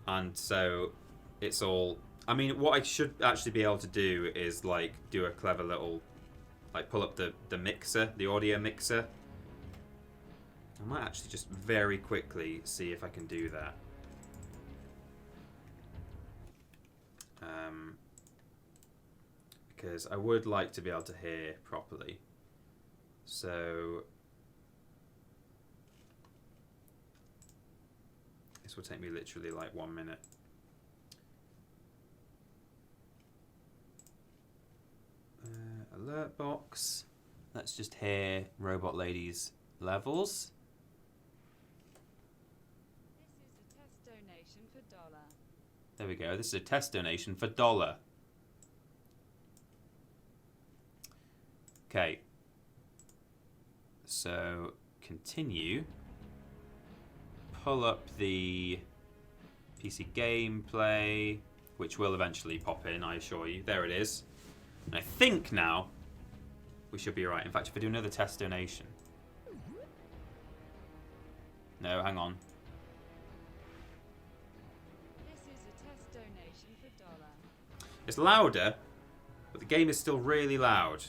and so it's all... I mean, what I should actually be able to do is, like, do a clever little... Like, pull up the mixer, the audio mixer. I might actually just very quickly see if I can do that. Because I would like to be able to hear properly. So this will take me literally like 1 minute. Alert box. Let's just hear Robot Lady's levels. This is a test donation for $1. There we go. This is a test donation for $1. Okay. So, continue. Pull up the PC gameplay, which will eventually pop in, I assure you. There it is. And I think now we should be right. In fact, if I do another test donation. No, hang on. This is a test donation for $1. It's louder, but the game is still really loud.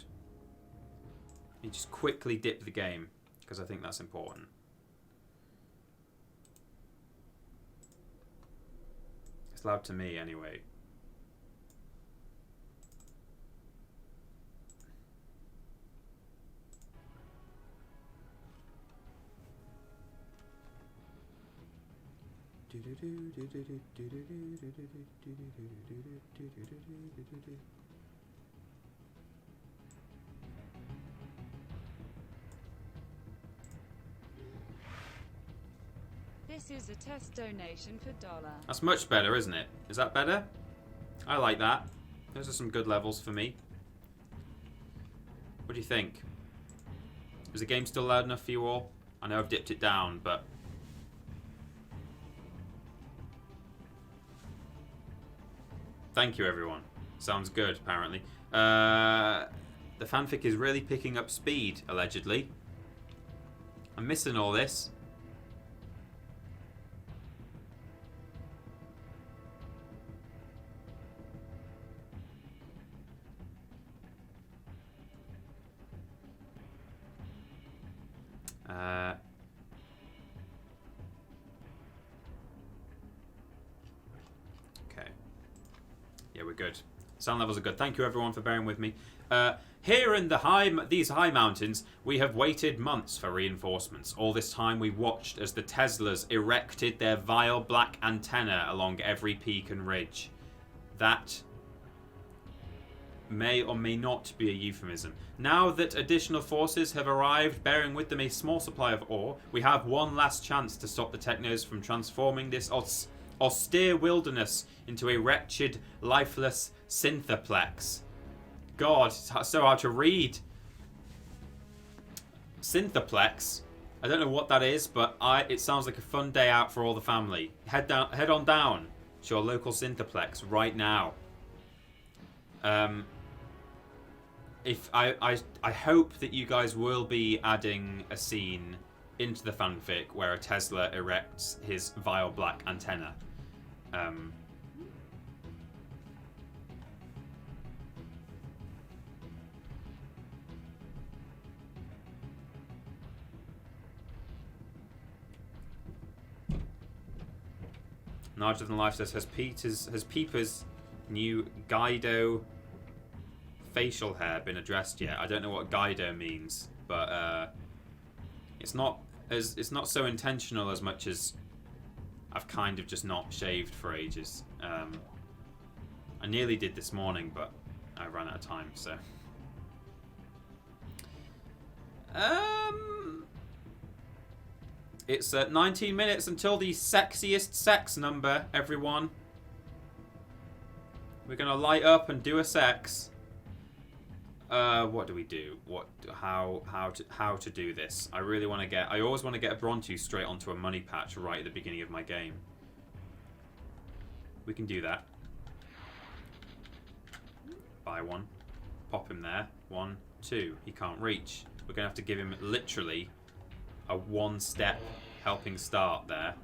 You just quickly dip the game, because I think that's important. It's loud to me anyway. This is a test donation for $1. That's much better, isn't it? Is that better? I like that. Those are some good levels for me. What do you think? Is the game still loud enough for you all? I know I've dipped it down, but... Thank you, everyone. Sounds good, apparently. The fanfic is really picking up speed, allegedly. I'm missing all this. Okay. Yeah, we're good. Sound levels are good. Thank you, everyone, for bearing with me. Here in these high mountains, we have waited months for reinforcements. All this time, we watched as the Teslas erected their vile black antenna along every peak and ridge. That may or may not be a euphemism. Now that additional forces have arrived, bearing with them a small supply of ore, we have one last chance to stop the Technos from transforming this austere wilderness into a wretched, lifeless synthoplex. God, it's so hard to read. Synthoplex. I don't know what that is, but it sounds like a fun day out for all the family. Head on down to your local synthoplex right now. If I hope that you guys will be adding a scene into the fanfic where a Tesla erects his vile black antenna. Larger than life says, has Peeper's new Guido facial hair been addressed yet? I don't know what Guido means, but it's not so intentional as much as I've kind of just not shaved for ages. I nearly did this morning, but I ran out of time, so. It's 19 minutes until the sexiest sex number, everyone. We're gonna light up and do a sex. What do we do? How to do this? I really want to get. I always want to get a Bronto straight onto a money patch right at the beginning of my game. We can do that. Buy one. Pop him there. 1, 2. He can't reach. We're gonna have to give him literally a one-step helping start there.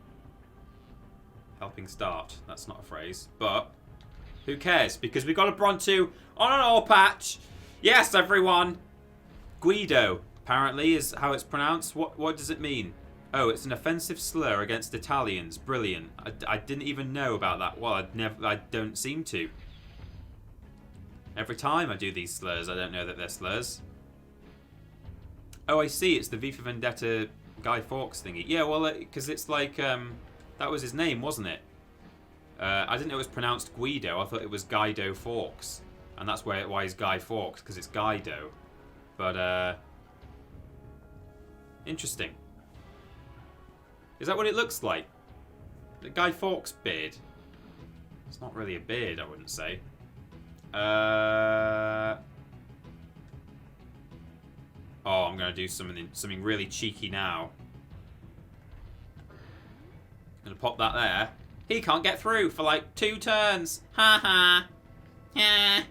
Helping start. That's not a phrase, but who cares? Because we got a Bronto on an ore patch. Yes, everyone. Guido, apparently, is how it's pronounced. What does it mean? Oh, it's an offensive slur against Italians. Brilliant. I didn't even know about that. Well, I don't seem to. Every time I do these slurs, I don't know that they're slurs. Oh, I see. It's the V for Vendetta Guy Fawkes thingy. Yeah, well, because it's like, that was his name, wasn't it? I didn't know it was pronounced Guido. I thought it was Guido Fawkes. And that's why he's Guy Fawkes, because it's Guido. But, interesting. Is that what it looks like? The Guy Fawkes beard? It's not really a beard, I wouldn't say. Oh, I'm going to do something really cheeky now. Going to pop that there. He can't get through for like 2 turns. Ha ha. Ha.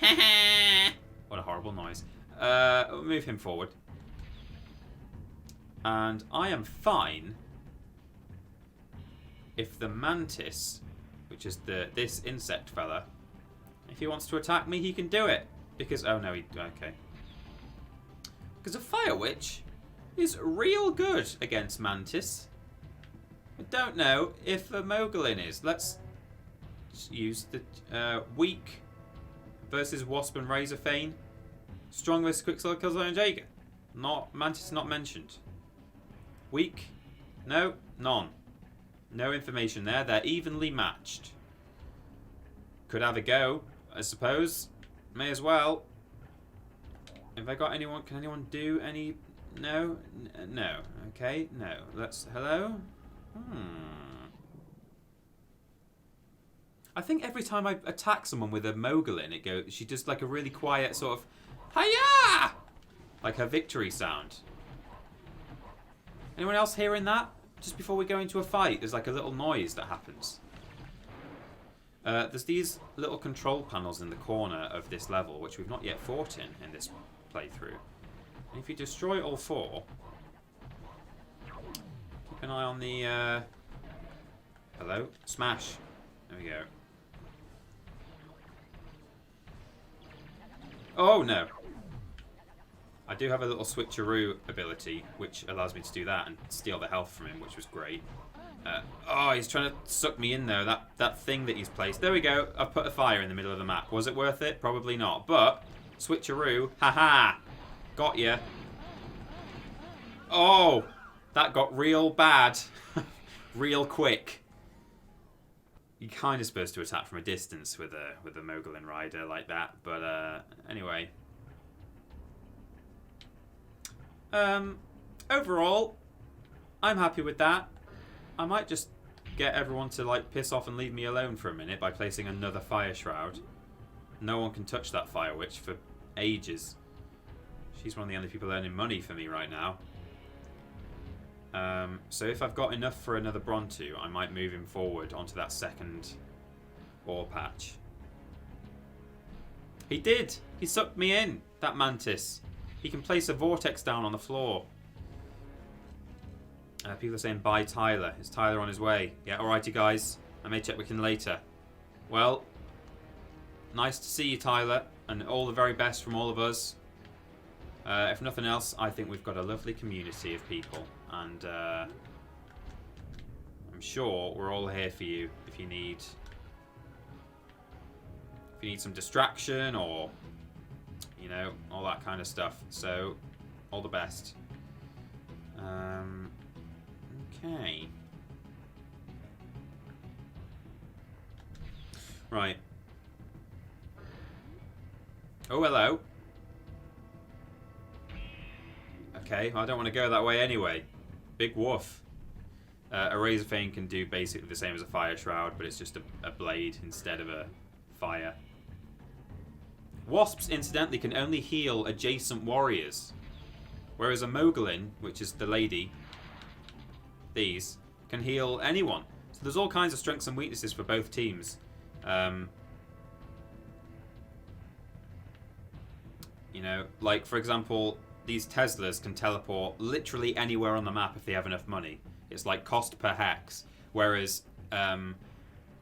Ha ha. What a horrible noise. We'll move him forward. And I am fine if the mantis, which is this insect fella, if he wants to attack me, he can do it. Because, oh no, okay. Because a fire witch is real good against mantis. I don't know if a Mogulin is. Let's use the weak versus wasp and razorfane. Strong versus quicksilver, killzone and jaeger. Not mantis, not mentioned. Weak, no, none. No information there. They're evenly matched. Could have a go, I suppose. May as well. Have I got anyone? Can anyone do any? No, no. Okay, no. Let's. Hello. I think every time I attack someone with a Mogulin, she does like a really quiet sort of Hiya! Like her victory sound. Anyone else hearing that? Just before we go into a fight, there's like a little noise that happens. There's these little control panels in the corner of this level, which we've not yet fought in this playthrough. And if you destroy all 4, keep an eye on the... Hello? Smash. There we go. Oh, no. I do have a little switcheroo ability, which allows me to do that and steal the health from him, which was great. Oh, he's trying to suck me in, though. That thing that he's placed. There we go. I've put a fire in the middle of the map. Was it worth it? Probably not. But, switcheroo. Haha. Got ya. Oh, that got real bad. Real quick. You're kind of supposed to attack from a distance with a Mogulin rider like that. But, anyway. Overall, I'm happy with that. I might just get everyone to like piss off and leave me alone for a minute by placing another fire shroud. No one can touch that fire witch for ages. She's one of the only people earning money for me right now. So if I've got enough for another Bronto, I might move him forward onto that second ore patch. He did! He sucked me in, that mantis. He can place a vortex down on the floor. People are saying, bye Tyler. Is Tyler on his way? Yeah, alrighty guys. I may check with him later. Well, nice to see you, Tyler. And all the very best from all of us. If nothing else, I think we've got a lovely community of people. And I'm sure we're all here for you if you need some distraction or, you know, all that kind of stuff. So, all the best. Okay. Right. Oh, hello. Okay, I don't want to go that way anyway. Big woof. A Razor Fang can do basically the same as a Fire Shroud, but it's just a blade instead of a fire. Wasps, incidentally, can only heal adjacent warriors. Whereas a Mogulin, which is the lady, these, can heal anyone. So there's all kinds of strengths and weaknesses for both teams. You know, like, for example, these Teslas can teleport literally anywhere on the map if they have enough money. It's like cost per hex. Whereas an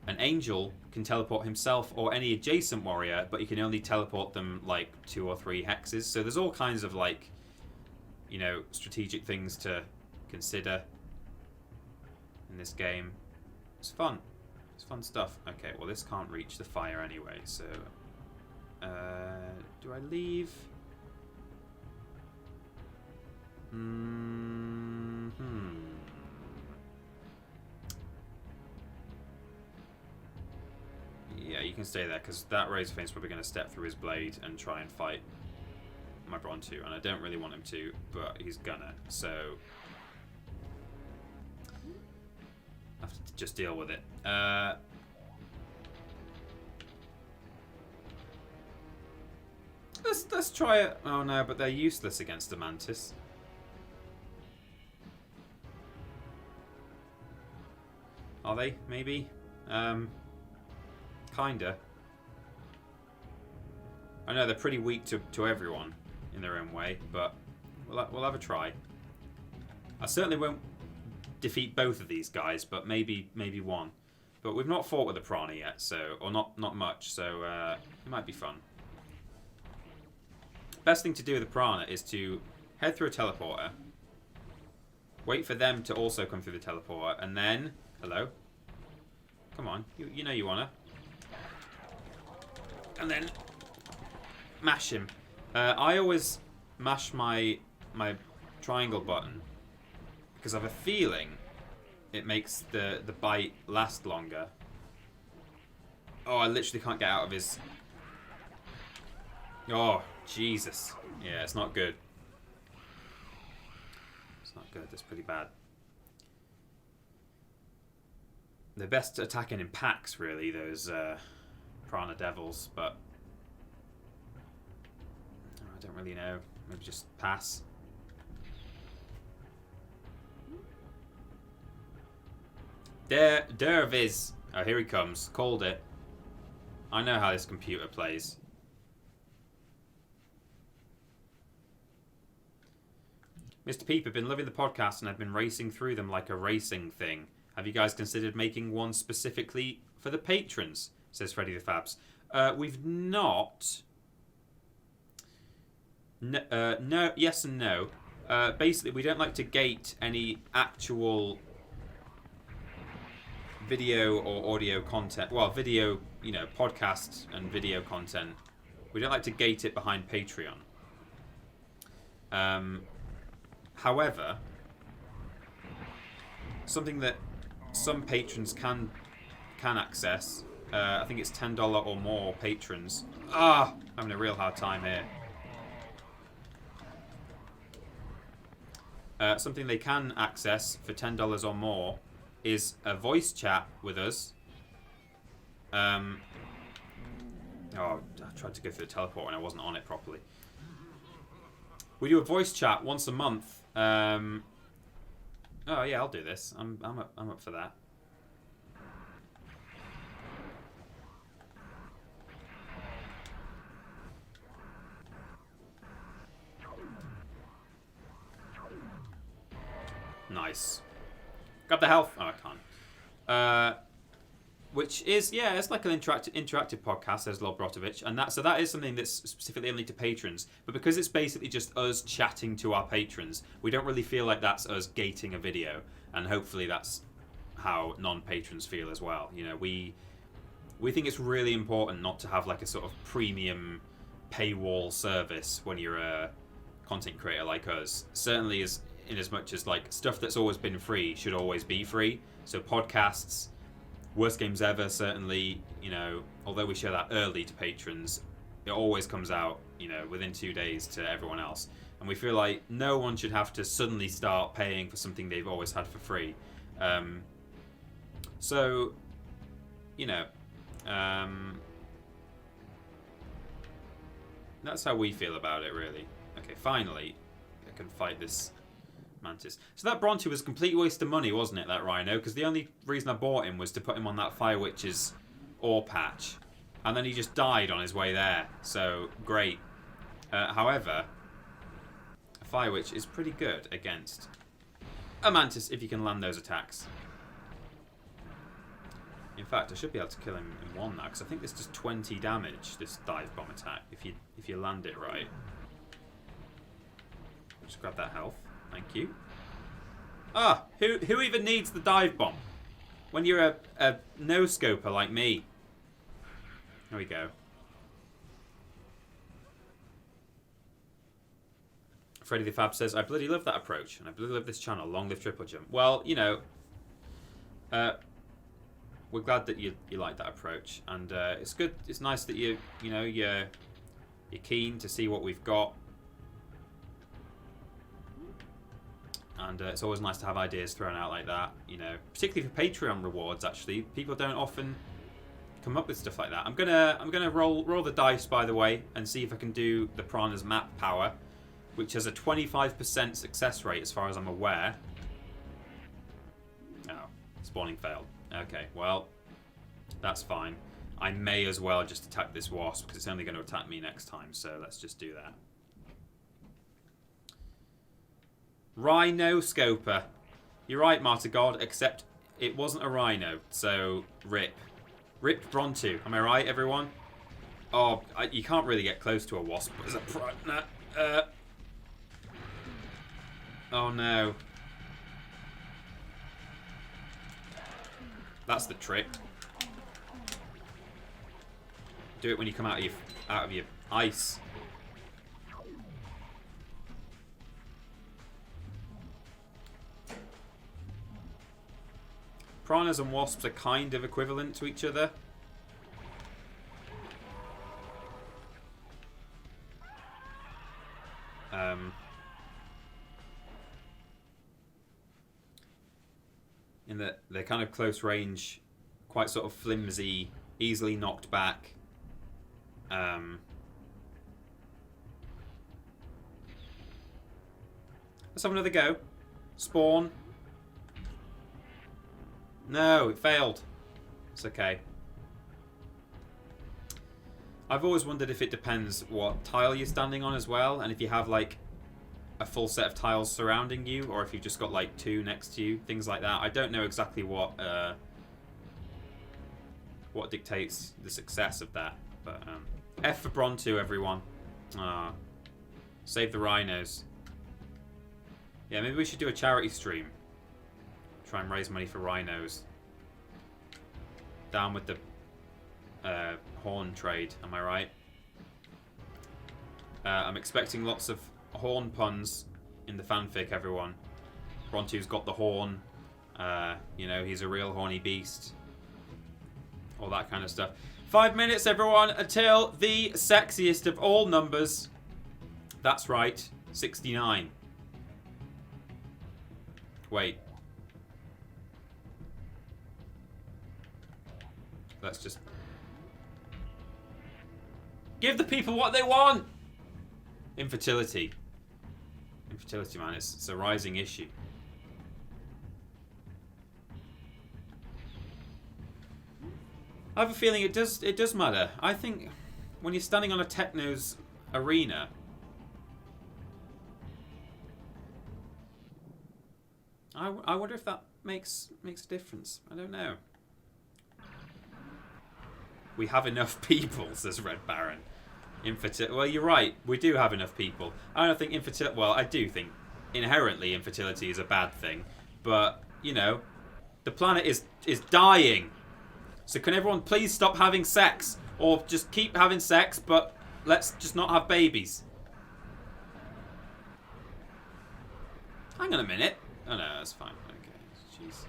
Angel can teleport himself or any adjacent warrior, but he can only teleport them like 2 or 3 hexes. So there's all kinds of, like, you know, strategic things to consider in this game. It's fun. It's fun stuff. Okay, well, this can't reach the fire anyway, so... do I leave? Yeah, you can stay there, because that Razor Fang's probably going to step through his blade and try and fight my Bronto, and I don't really want him to, but he's gonna, so... I have to just deal with it. Let's try it. Oh no, but they're useless against a mantis. Are they? Maybe? Kinda. I know they're pretty weak to everyone in their own way, but we'll have a try. I certainly won't defeat both of these guys, but maybe one. But we've not fought with a Prana yet, so or not much, so it might be fun. Best thing to do with the Prana is to head through a teleporter, wait for them to also come through the teleporter, and then... Hello? Come on, you know you wanna. And then mash him. I always mash my triangle button because I have a feeling it makes the bite last longer. Oh, I literally can't get out of his... Oh, Jesus. Yeah, it's not good. It's not good. It's pretty bad. They're best attacking in packs, really, those Prana Devils, but... I don't really know. Maybe just pass. There Viz. Oh, here he comes. Called it. I know how this computer plays. Mr. Peep, I've been loving the podcast and I've been racing through them like a racing thing. Have you guys considered making one specifically for the patrons? Says Freddy the Fabs. We've not. No, yes and no. Basically, we don't like to gate any actual video or audio content. Well, video, you know, podcast and video content. We don't like to gate it behind Patreon. However, something that some patrons can access. I think it's $10 or more patrons. Having a real hard time here. Something they can access for $10 or more is a voice chat with us. I tried to go through the teleport when I wasn't on it properly. We do a voice chat once a month. Oh yeah, I'll do this. I'm up for that. Nice. Grab the health. Oh, I can't. Which is, yeah, it's like an interactive podcast, says Lord Brotovich, and that is something that's specifically only to patrons. But because it's basically just us chatting to our patrons, we don't really feel like that's us gating a video, and hopefully that's how non-patrons feel as well. You know, we think it's really important not to have like a sort of premium paywall service when you're a content creator like us. Certainly, in as much as like stuff that's always been free should always be free. So podcasts. Worst Games Ever, certainly, you know, although we share that early to patrons, it always comes out, you know, within 2 days to everyone else. And we feel like no one should have to suddenly start paying for something they've always had for free. So, you know, that's how we feel about it, really. Okay, finally, I can fight this Mantis. So that Bronte was a complete waste of money, wasn't it, that Rhino? Because the only reason I bought him was to put him on that Fire Witch's ore patch. And then he just died on his way there. So, great. However, a Fire Witch is pretty good against a Mantis if you can land those attacks. In fact, I should be able to kill him in one now, because I think this does 20 damage, this dive bomb attack, if you land it right. Just grab that health. Thank you. Who even needs the dive bomb? When you're a no-scoper like me. There we go. Freddy the Fab says, I bloody love that approach, and I bloody love this channel. Long live TripleJump. Well, you know, we're glad that you like that approach, and it's good. It's nice that you're keen to see what we've got. And it's always nice to have ideas thrown out like that, you know, particularly for Patreon rewards. Actually, people don't often come up with stuff like that. I'm gonna roll the dice, by the way, and see if I can do the Piranha's map power, which has a 25% success rate as far as I'm aware. Oh, spawning failed. Okay, well, that's fine. I may as well just attack this wasp because it's only going to attack me next time. So let's just do that. Rhino Scoper. You're right, Martyr God, except it wasn't a rhino, so rip. Ripped Bronto. Am I right, everyone? Oh, you can't really get close to a wasp. Is that oh no. That's the trick. Do it when you come out of your ice. Piranhas and wasps are kind of equivalent to each other. In that they're kind of close range, quite sort of flimsy, easily knocked back. Let's have another go. Spawn. No, it failed. It's okay. I've always wondered if it depends what tile you're standing on as well, and if you have like a full set of tiles surrounding you, or if you've just got like 2 next to you, things like that. I don't know exactly what dictates the success of that, but F for Bronto, everyone. Save the rhinos. Yeah, maybe we should do a charity stream. Try and raise money for rhinos. Down with the horn trade, am I right? I'm expecting lots of horn puns in the fanfic, everyone. Bronto's got the horn. You know, he's a real horny beast. All that kind of stuff. 5 minutes, everyone, until the sexiest of all numbers. That's right, 69. Wait. Let's just give the people what they want. Infertility. Infertility, man, it's a rising issue. I have a feeling it does matter. I think when you're standing on a techno's arena, I wonder if that makes a difference. I don't know. We have enough people, says Red Baron. Well, you're right. We do have enough people. I don't think infertility... Well, I do think inherently infertility is a bad thing. But, you know, the planet is dying. So can everyone please stop having sex? Or just keep having sex, but let's just not have babies. Hang on a minute. Oh, no, that's fine. Okay, jeez.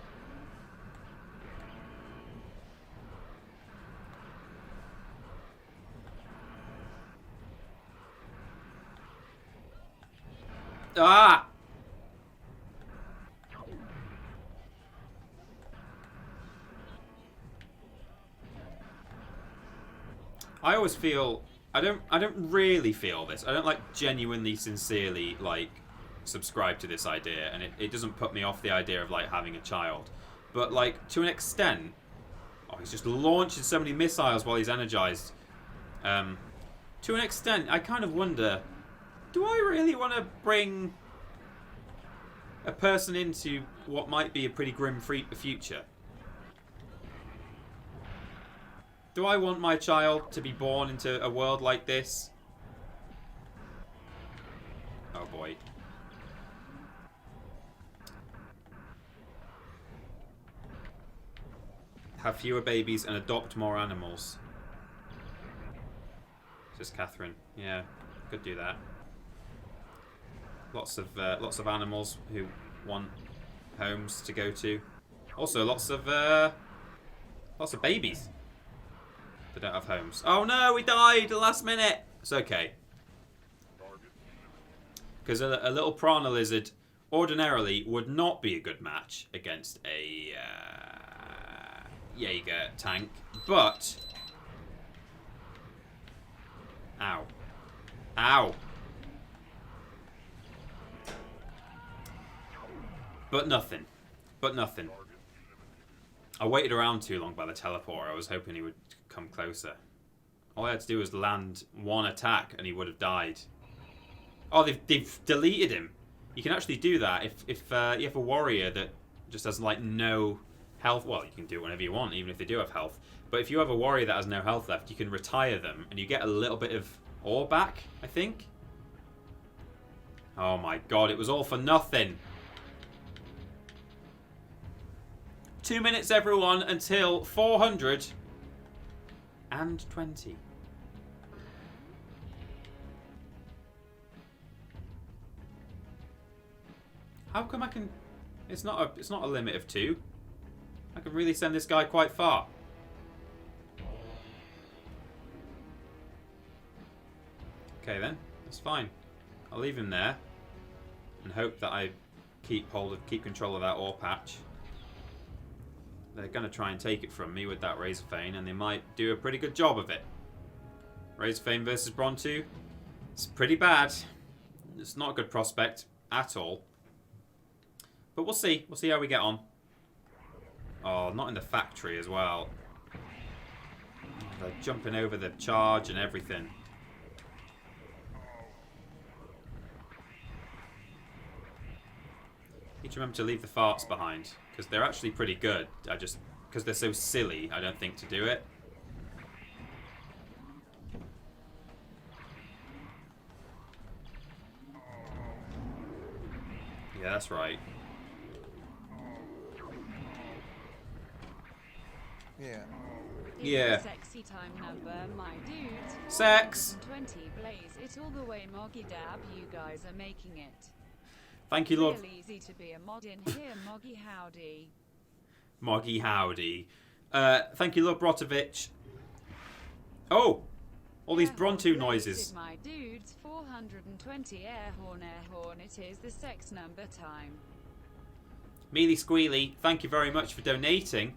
Ah! I always feel I don't really feel this. I don't like genuinely, sincerely like subscribe to this idea, and it doesn't put me off the idea of like having a child. But like to an extent, oh, he's just launching so many missiles while he's energized. To an extent, I kind of wonder, do I really want to bring a person into what might be a pretty grim future? Do I want my child to be born into a world like this? Oh boy. Have fewer babies and adopt more animals. Says Catherine. Yeah, could do that. Lots of animals who want homes to go to. Also, lots of babies that don't have homes. Oh no, we died at the last minute. It's okay. Because a little piranha lizard ordinarily would not be a good match against a Jaeger tank, but ow, ow. But nothing. But nothing. I waited around too long by the teleporter. I was hoping he would come closer. All I had to do was land one attack and he would have died. Oh, they've deleted him. You can actually do that if you have a warrior that just has like no health. Well, you can do it whenever you want, even if they do have health. But if you have a warrior that has no health left, you can retire them and you get a little bit of ore back, I think. Oh my god, it was all for nothing. 2 minutes, everyone, until 420. How come I can? It's not a limit of 2. I can really send this guy quite far. Okay then, that's fine. I'll leave him there and hope that I keep control of that ore patch. They're going to try and take it from me with that Razorfane, and they might do a pretty good job of it. Razorfane versus Bronto. It's pretty bad. It's not a good prospect at all. But we'll see. We'll see how we get on. Oh, not in the factory as well. They're jumping over the charge and everything. Need to remember to leave the farts behind, because they're actually pretty good. Because they're so silly, I don't think to do it. Yeah, that's right. Yeah. Yeah. Sexy time number, my dudes. Sex. 20 blaze it all the way, Moggy Dab. You guys are making it. Thank you, Lord. Real easy to be a mod in here, Moggy howdy. Moggy howdy. Thank you, Lord Brotovich. Oh! All these Bronto noises. My dudes, 420 air horn. It is the sex number time. Mealy Squealy, thank you very much for donating.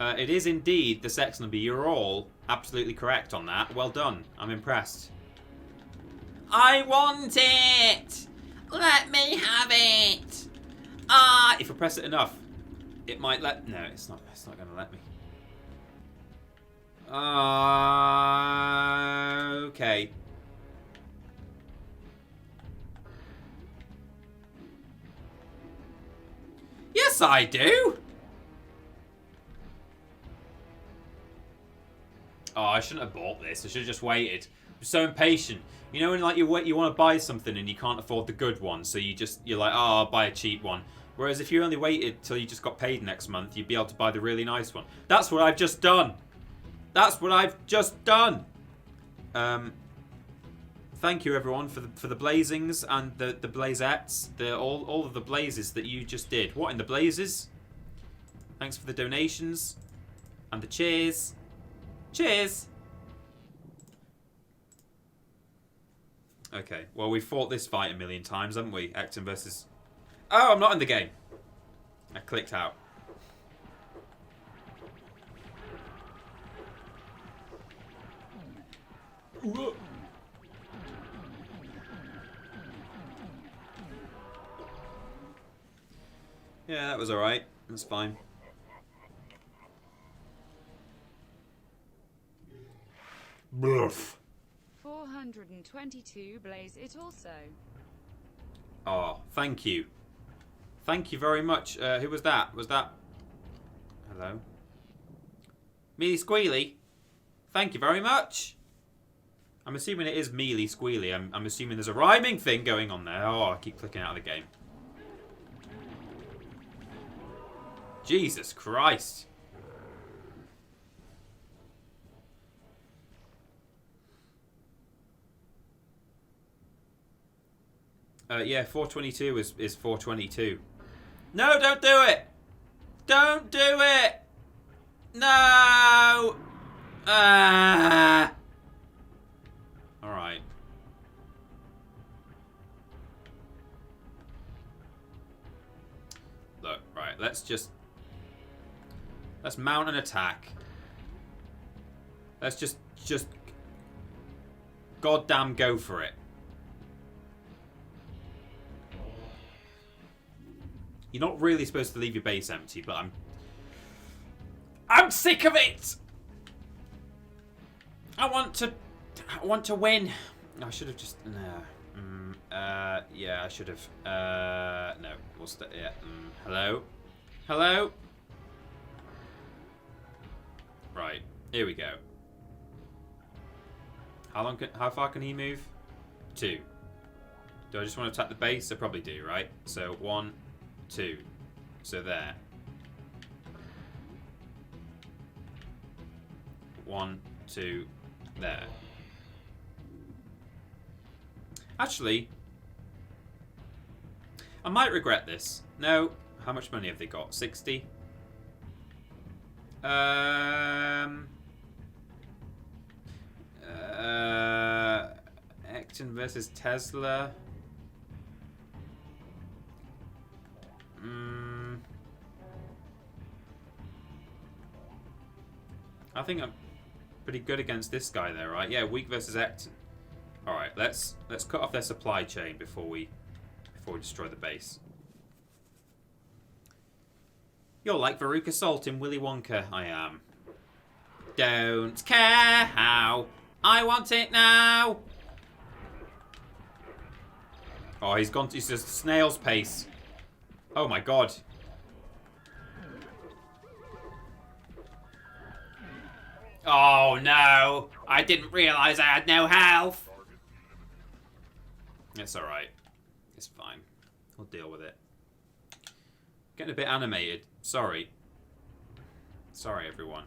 It is indeed the sex number. You're all absolutely correct on that. Well done. I'm impressed. I want it! Let me have it! Ah! If I press it enough, it might let... No, it's not going to let me. Okay. Yes, I do! Oh, I shouldn't have bought this. I should have just waited. I'm so impatient. You know when like you want to buy something and you can't afford the good one, so you're like, oh, I'll buy a cheap one. Whereas if you only waited till you just got paid next month, you'd be able to buy the really nice one. That's what I've just done. That's what I've just done. Thank you everyone for the blazings and the blazettes, all of the blazes that you just did. What in the blazes? Thanks for the donations and the cheers. Cheers. Okay, well we've fought this fight a million times, haven't we? Acton versus... Oh, I'm not in the game. I clicked out. Yeah, that was alright. That's fine. Bluff. 422 blaze it also. Oh, thank you. Thank you very much. Who was that? Was that... Hello? Mealy Squealy? Thank you very much. I'm assuming it is Mealy Squealy. I'm assuming there's a rhyming thing going on there. Oh, I keep clicking out of the game. Jesus Christ. Yeah, 422 is 422. No, don't do it! Don't do it! No! Ah! Alright. Look, right, let's mount an attack. Let's just goddamn go for it. You're not really supposed to leave your base empty, but I'm sick of it. I want to win. I should have just yeah, I should have no. We'll stay. Yeah. Hello. Hello. Right. Here we go. How far can he move? 2. Do I just want to attack the base? I probably do, right? So 1, 2. So there. 1, 2. There. Actually, I might regret this. No. How much money have they got? 60? Acton versus Tesla. I think I'm pretty good against this guy there, right? Yeah, weak versus Acton. All right, let's cut off their supply chain before we destroy the base. You're like Veruca Salt in Willy Wonka. I am. Don't care how. I want it now. Oh, he's gone. He's just snail's pace. Oh my god. Oh no. I didn't realise I had no health. It's alright. It's fine. I'll deal with it. Getting a bit animated. Sorry. Sorry, everyone.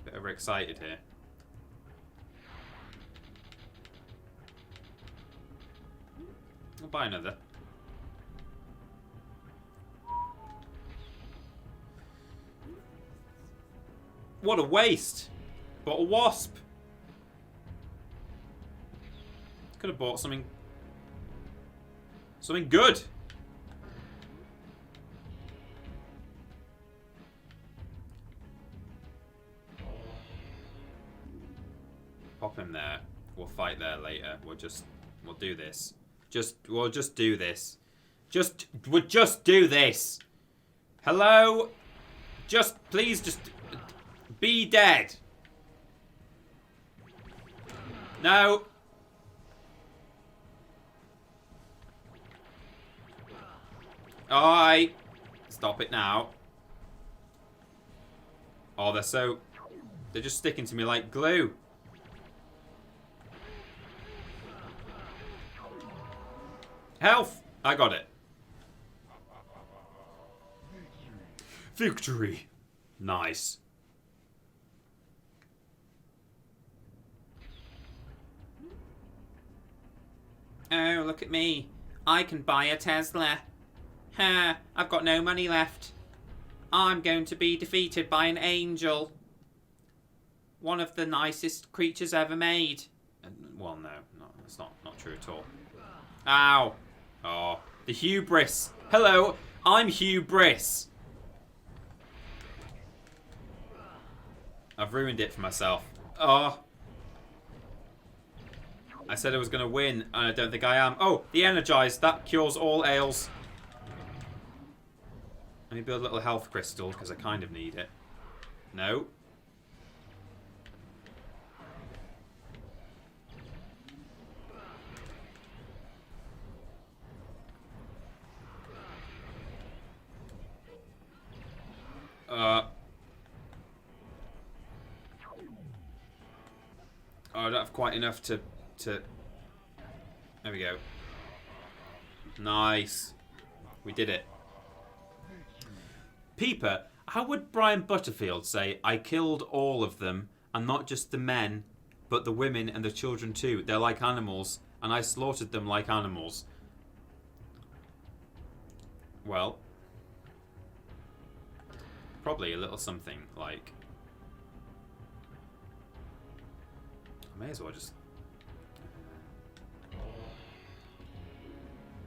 Bit overexcited here. I'll buy another. What a waste! Bought a wasp. Could have bought something good. Pop him there. We'll fight there later. We'll do this. We'll just do this. We'll just do this. Hello? Please just be dead. No. Alright. Stop it now. Oh, they're just sticking to me like glue. Health! I got it. Victory. Nice. Oh, look at me. I can buy a Tesla. Ha, I've got no money left. I'm going to be defeated by an angel. One of the nicest creatures ever made. Well, no, that's not true at all. Ow. Oh, the hubris. Hello, I'm hubris. I've ruined it for myself. Oh. I said I was going to win, and I don't think I am. Oh, the energized. That cures all ails. Let me build a little health crystal, because I kind of need it. No. I don't have quite enough to... There we go. Nice. We did it. Peeper, how would Brian Butterfield say, I killed all of them, and not just the men, but the women and the children too. They're like animals, and I slaughtered them like animals. Well, probably a little something like... I may as well just...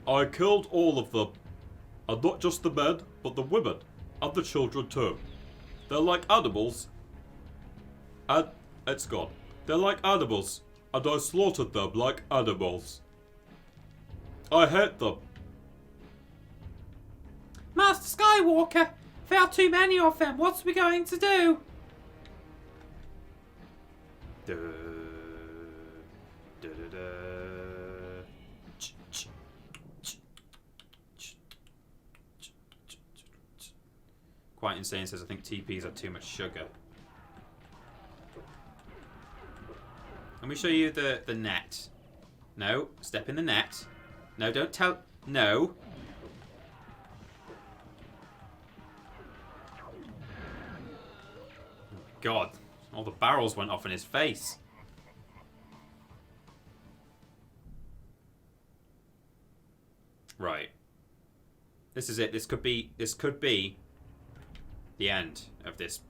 I killed all of them. And not just the men, but the women. And the children too. They're like animals. And it's gone. They're like animals. And I slaughtered them like animals. I hate them. Master Skywalker, there are too many of them. What's we going to do? Quite Insane says, I think TPs are too much sugar. Let me show you the net. No, step in the net. No, don't tell... No. God, all the barrels went off in his face. Right. This is it. This could be the end of this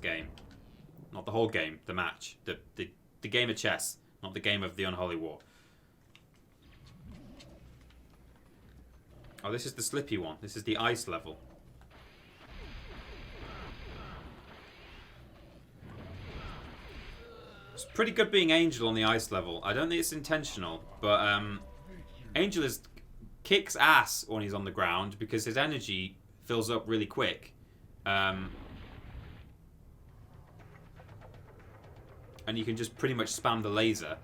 game. Not the whole game, the match. The game of chess, not the game of the Unholy War. Oh, this is the slippy one. This is the ice level. It's pretty good being Angel on the ice level. I don't think it's intentional, but Angel is kicks ass when he's on the ground because his energy fills up really quick. And you can just pretty much spam the laser.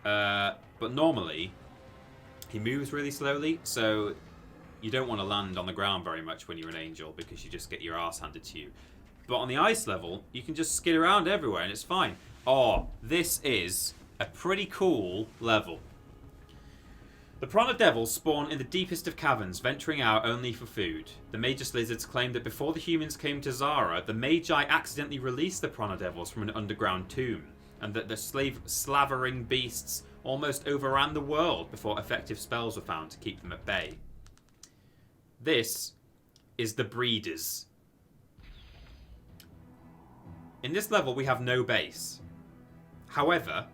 But normally, he moves really slowly, so you don't want to land on the ground very much when you're an angel because you just get your ass handed to you. But on the ice level, you can just skid around everywhere and it's fine. Oh, this is a pretty cool level. The piranha devils spawn in the deepest of caverns, venturing out only for food. The Magus lizards claim that before the humans came to Zara, the Magi accidentally released the piranha devils from an underground tomb, and that the slavering beasts almost overran the world before effective spells were found to keep them at bay. This is the Breeders. In this level, we have no base. However,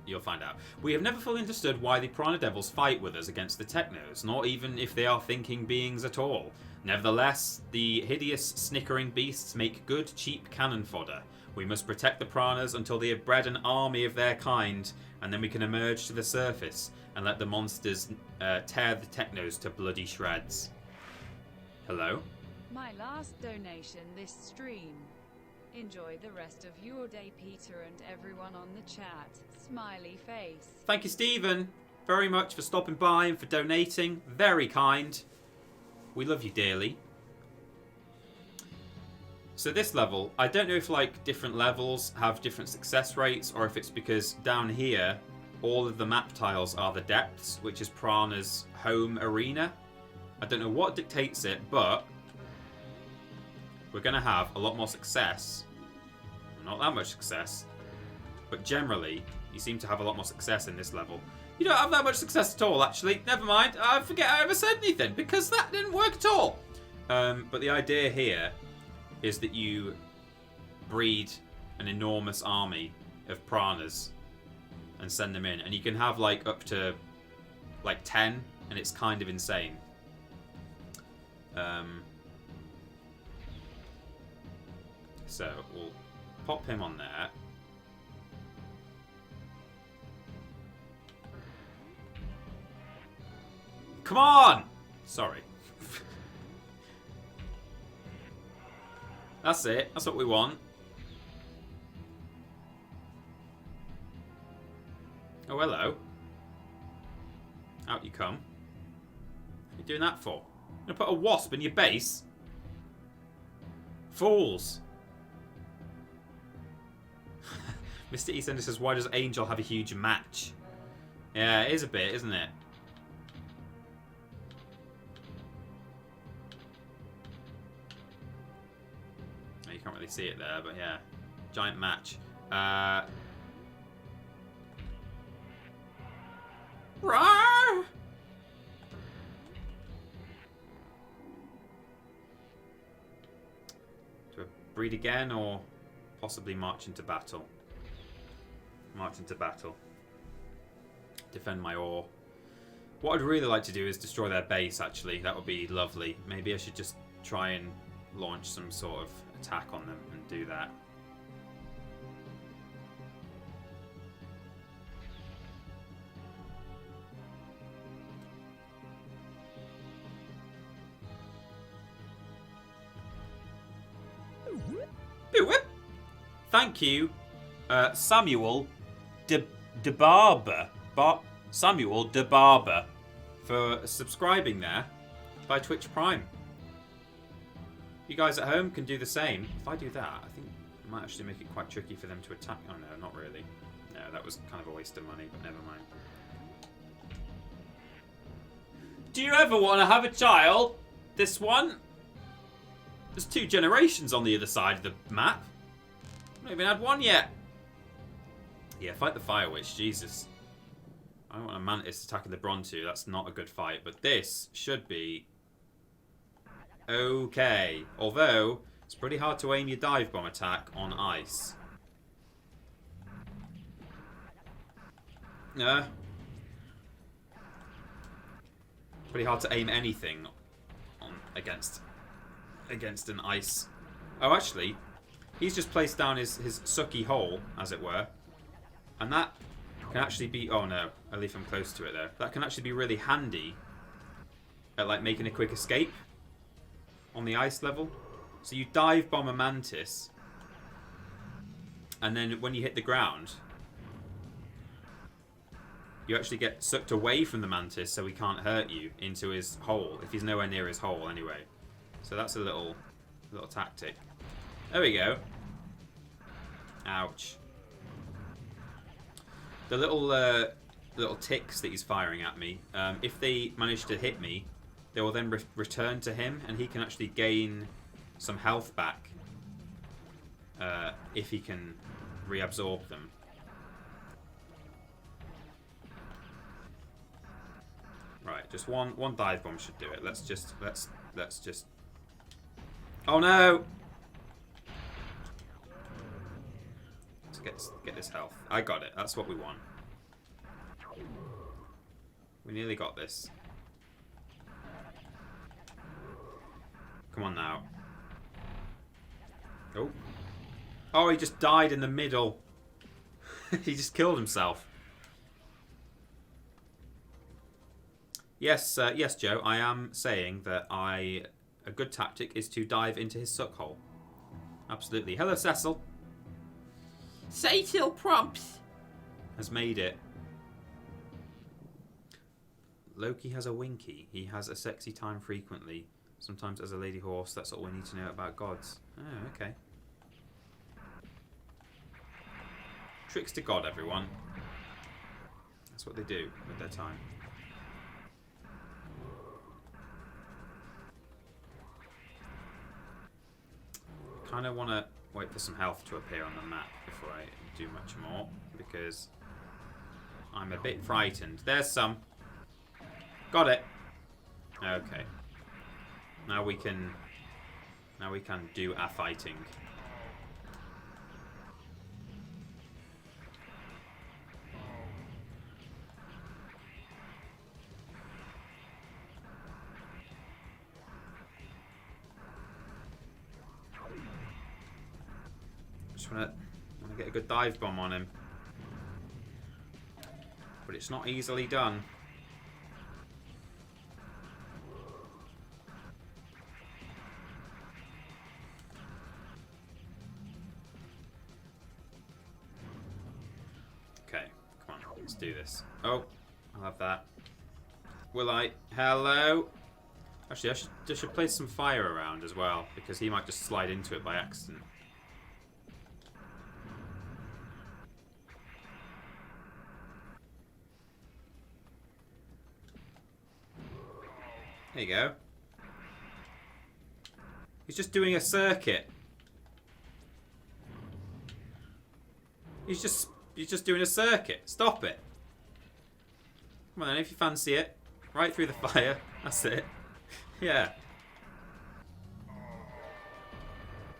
you'll find out. We have never fully understood why the Piranha Devils fight with us against the Technos, nor even if they are thinking beings at all. Nevertheless, the hideous, snickering beasts make good, cheap cannon fodder. We must protect the Piranhas until they have bred an army of their kind, and then we can emerge to the surface and let the monsters tear the Technos to bloody shreds. Hello? My last donation this stream. Enjoy the rest of your day, Peter, and everyone on the chat. Smiley face. Thank you, Stephen, very much for stopping by and for donating. Very kind. We love you dearly. So this level, I don't know if like different levels have different success rates or if it's because down here all of the map tiles are the depths, which is Piranha's home arena. I don't know what dictates it, but we're going to have a lot more success. Not that much success, but generally you seem to have a lot more success in this level. You don't have that much success at all, actually. Never mind. I forget I ever said anything because that didn't work at all. But the idea here is that you breed an enormous army of piranhas and send them in. And you can have like up to like 10 and it's kind of insane. So we'll pop him on there. Come on! Sorry. That's it. That's what we want. Oh, hello. Out you come. What are you doing that for? You gonna put a wasp in your base? Fools. Mr. Eastender says, why does Angel have a huge match? Yeah, it is a bit, isn't it? Oh, you can't really see it there, but yeah. Giant match. Roar! Do I breed again or possibly march into battle? March into battle. Defend my ore. What I'd really like to do is destroy their base, actually. That would be lovely. Maybe I should just try and launch some sort of attack on them and do that. Thank you, Samuel De Barber. Samuel De Barber for subscribing there by Twitch Prime. You guys at home can do the same. If I do that, I think it might actually make it quite tricky for them to attack. Oh no, not really. No, that was kind of a waste of money, but never mind. Do you ever want to have a child? This one? There's 2 generations on the other side of the map. I've not even had one yet. Yeah, fight the Fire Witch, Jesus. I don't want a Mantis attacking the Brontu. That's not a good fight. But this should be okay. Although, it's pretty hard to aim your dive bomb attack on ice. Pretty hard to aim anything on against an ice. Oh, actually, he's just placed down his sucky hole, as it were. And that can actually be... Oh no, at least I'm close to it though. That can actually be really handy at like making a quick escape on the ice level. So you dive bomb a mantis, and then when you hit the ground, you actually get sucked away from the mantis so he can't hurt you into his hole, if he's nowhere near his hole anyway. So that's a little tactic. There we go. Ouch. The little ticks that he's firing at me, if they manage to hit me, they will then return to him, and he can actually gain some health back if he can reabsorb them. Right, just one dive bomb should do it. Let's just. Oh no! Let's get this health. I got it. That's what we want. We nearly got this. Come on now. Oh. Oh, he just died in the middle. He just killed himself. Yes, yes, Joe. I am saying that a good tactic is to dive into his suck hole. Absolutely. Hello, Cecil. Cecil Prompts has made it. Loki has a winky. He has a sexy time frequently. Sometimes as a lady horse. That's all we need to know about gods. Oh, okay. Tricks to God, everyone. That's what they do with their time. Kind of want to wait for some health to appear on the map before I do much more, because I'm a bit frightened. There's some. Got it. Okay. Now we can do our fighting. Just want to get a good dive bomb on him, but it's not easily done. Okay, come on, let's do this. Oh, I'll have that. Will I? Hello? Actually, I should place some fire around as well, because he might just slide into it by accident. There you go. He's just doing a circuit. He's just doing a circuit. Stop it. Come on then, if you fancy it. Right through the fire. That's it. Yeah.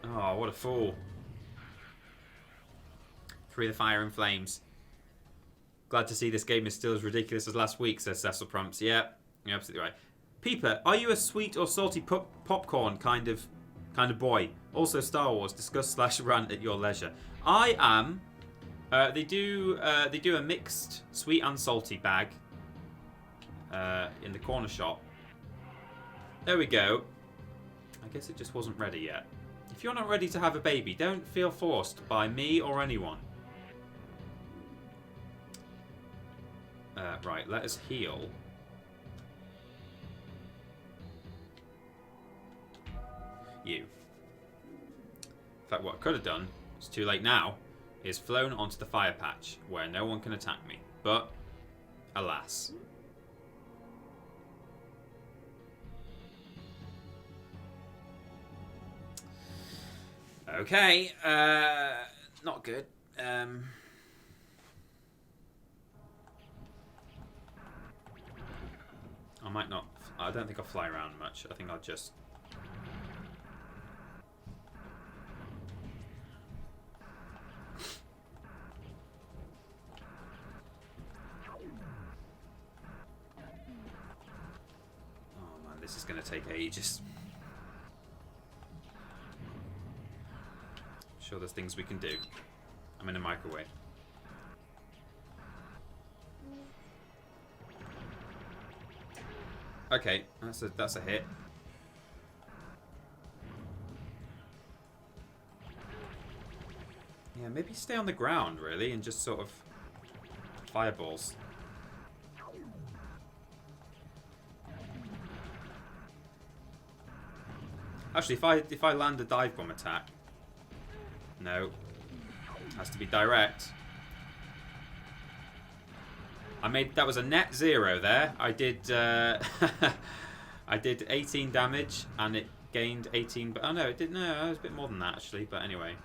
Oh, what a fool. Through the fire and flames. Glad to see this game is still as ridiculous as last week, says Cecil Prompts. Yeah, you're absolutely right. Peeper, are you a sweet or salty popcorn kind of boy? Also, Star Wars, discuss / rant at your leisure. I am. They do a mixed sweet and salty bag in the corner shop. There we go. I guess it just wasn't ready yet. If you're not ready to have a baby, don't feel forced by me or anyone. Right, let us heal. You. In fact, what I could have done, it's too late now, is flown onto the fire patch where no one can attack me. But, alas. Okay, not good. I might not. I don't think I'll fly around much. I think I'll just. Oh man, this is going to take ages. Sure, there's things we can do. I'm in a microwave. Okay, that's a hit. Yeah, maybe stay on the ground, really, and just sort of fireballs. Actually, if I land a dive bomb attack, no, has to be direct. That was a net 0 there. I did I did 18 damage and it gained 18. But oh no, it didn't. No, it was a bit more than that actually. But anyway.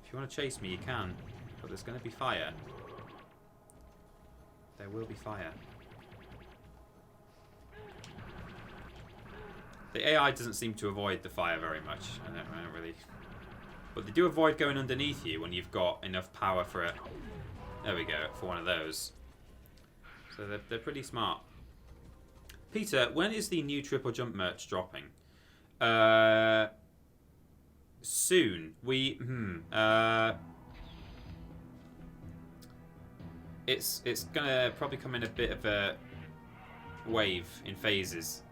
If you want to chase me, you can. But there's going to be fire. There will be fire. The AI doesn't seem to avoid the fire very much. I don't really. But they do avoid going underneath you when you've got enough power for it. There we go, for one of those. So they're pretty smart. Peter, when is the new TripleJump merch dropping? Soon. It's gonna probably come in a bit of a wave in phases.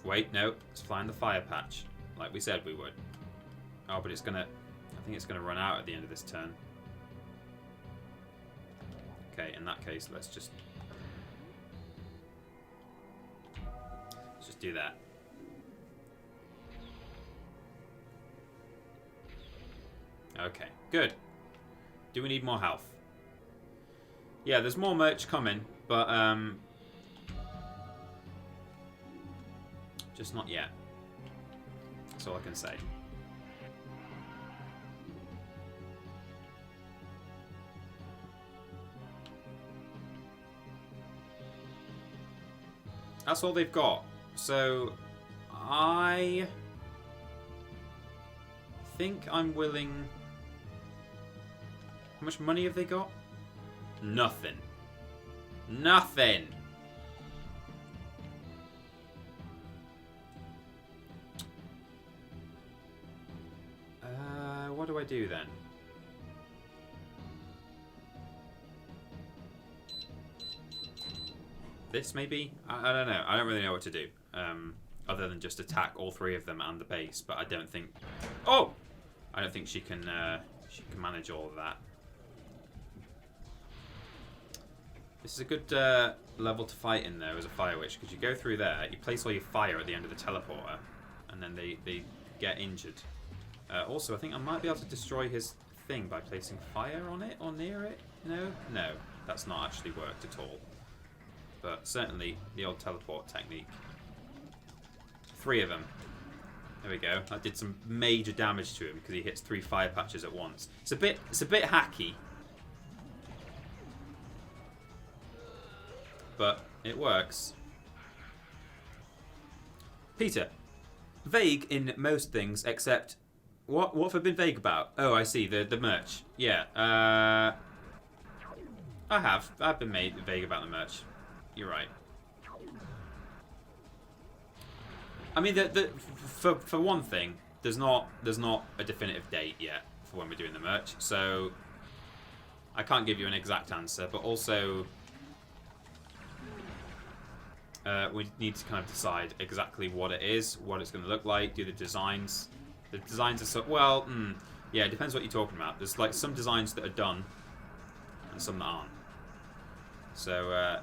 Wait, no, it's flying the fire patch, like we said we would. Oh, but I think it's gonna run out at the end of this turn. Okay, in that case, let's just do that. Okay, good. Do we need more health? Yeah, there's more merch coming, but just not yet. That's all I can say. That's all they've got. So I think I'm willing. How much money have they got? Nothing. Nothing. What do I do then? This maybe? I don't know. I don't really know what to do. Other than just attack all three of them and the base, but I don't think. Oh! I don't think she can manage all of that. This is a good level to fight in though as a fire witch, because you go through there, you place all your fire at the end of the teleporter, and then they get injured. Also, I think I might be able to destroy his thing by placing fire on it or near it. No, that's not actually worked at all. But certainly the old teleport technique. 3 of them. There we go. That did some major damage to him because he hits 3 fire patches at once. It's a bit hacky, but it works. Peter, vague in most things except what have I been vague about? Oh, I see, the merch. Yeah, I've been vague about the merch. You're right. I mean, for one thing, there's not a definitive date yet for when we're doing the merch, so I can't give you an exact answer. But also, we need to kind of decide exactly what it is, what it's going to look like, do the designs. The designs are so well. Yeah, it depends what you're talking about. There's like some designs that are done, and some that aren't. So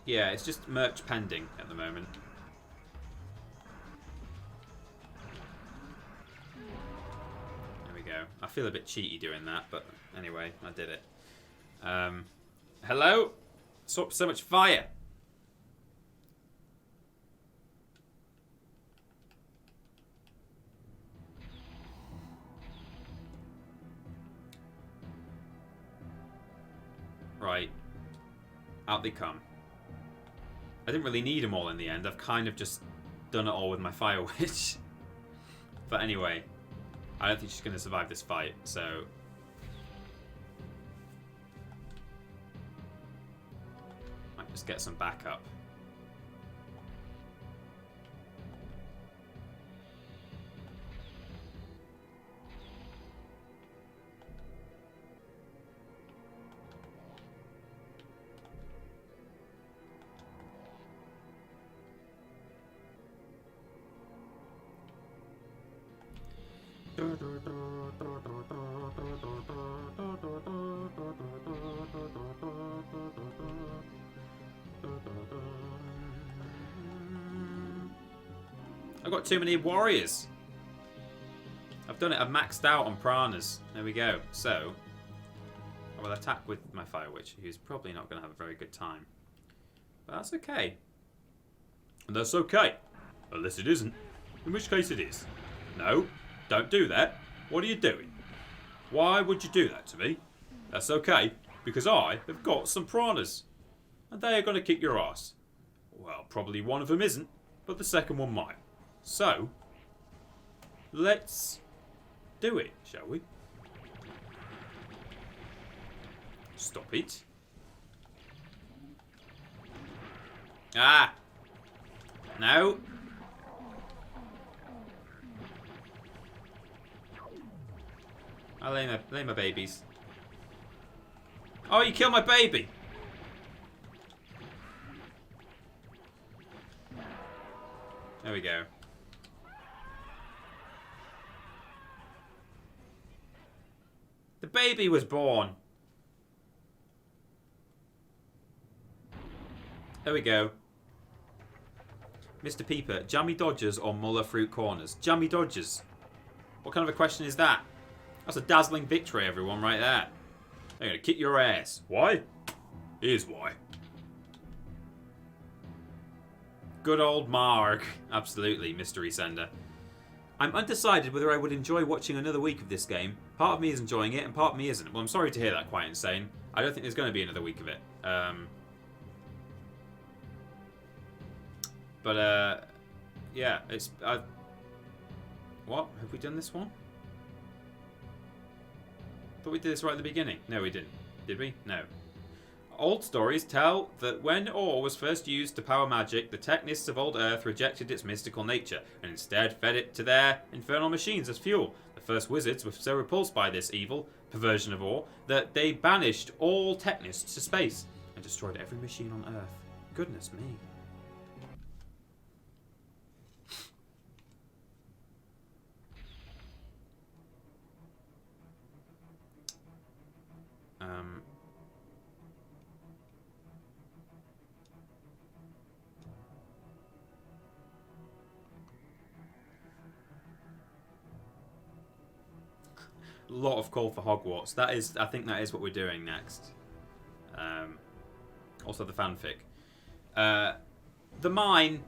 yeah, it's just merch pending at the moment. There we go. I feel a bit cheaty doing that, but anyway, I did it. Hello? So much fire. Right. Out they come. I didn't really need them all in the end. I've kind of just done it all with my Fire Witch. But anyway, I don't think she's going to survive this fight, so... My Just get some backup. I've got too many warriors. I've done it. I've maxed out on piranhas. There we go. So, I will attack with my Fire Witch, who's probably not going to have a very good time. But that's okay. And that's okay. Unless it isn't. In which case it is. No, don't do that. What are you doing? Why would you do that to me? That's okay, because I have got some piranhas. And they are going to kick your ass. Well, probably one of them isn't, but the second one might. So, let's do it, shall we? Stop it. Ah! No! I'll lay my babies. Oh, you killed my baby! There we go. The baby was born. There we go. Mr. Peeper, jammy dodgers or Muller fruit corners? Jammy dodgers. What kind of a question is that? That's a dazzling victory, everyone, right there. They're going to kick your ass. Why? Here's why. Good old Mark. Absolutely, Mystery Sender. I'm undecided whether I would enjoy watching another week of this game. Part of me is enjoying it, and part of me isn't. Well, I'm sorry to hear that, Quite Insane. I don't think there's going to be another week of it. Yeah, it's... what? Have we done this one? I thought we did this right at the beginning. No, we didn't. Did we? No. Old stories tell that when ore was first used to power magic, the technists of old Earth rejected its mystical nature and instead fed it to their infernal machines as fuel. The first wizards were so repulsed by this evil perversion of ore that they banished all technists to space and destroyed every machine on Earth. Goodness me. Lot of call for Hogwarts. That is, I think that is what we're doing next. Also the fanfic. The mine.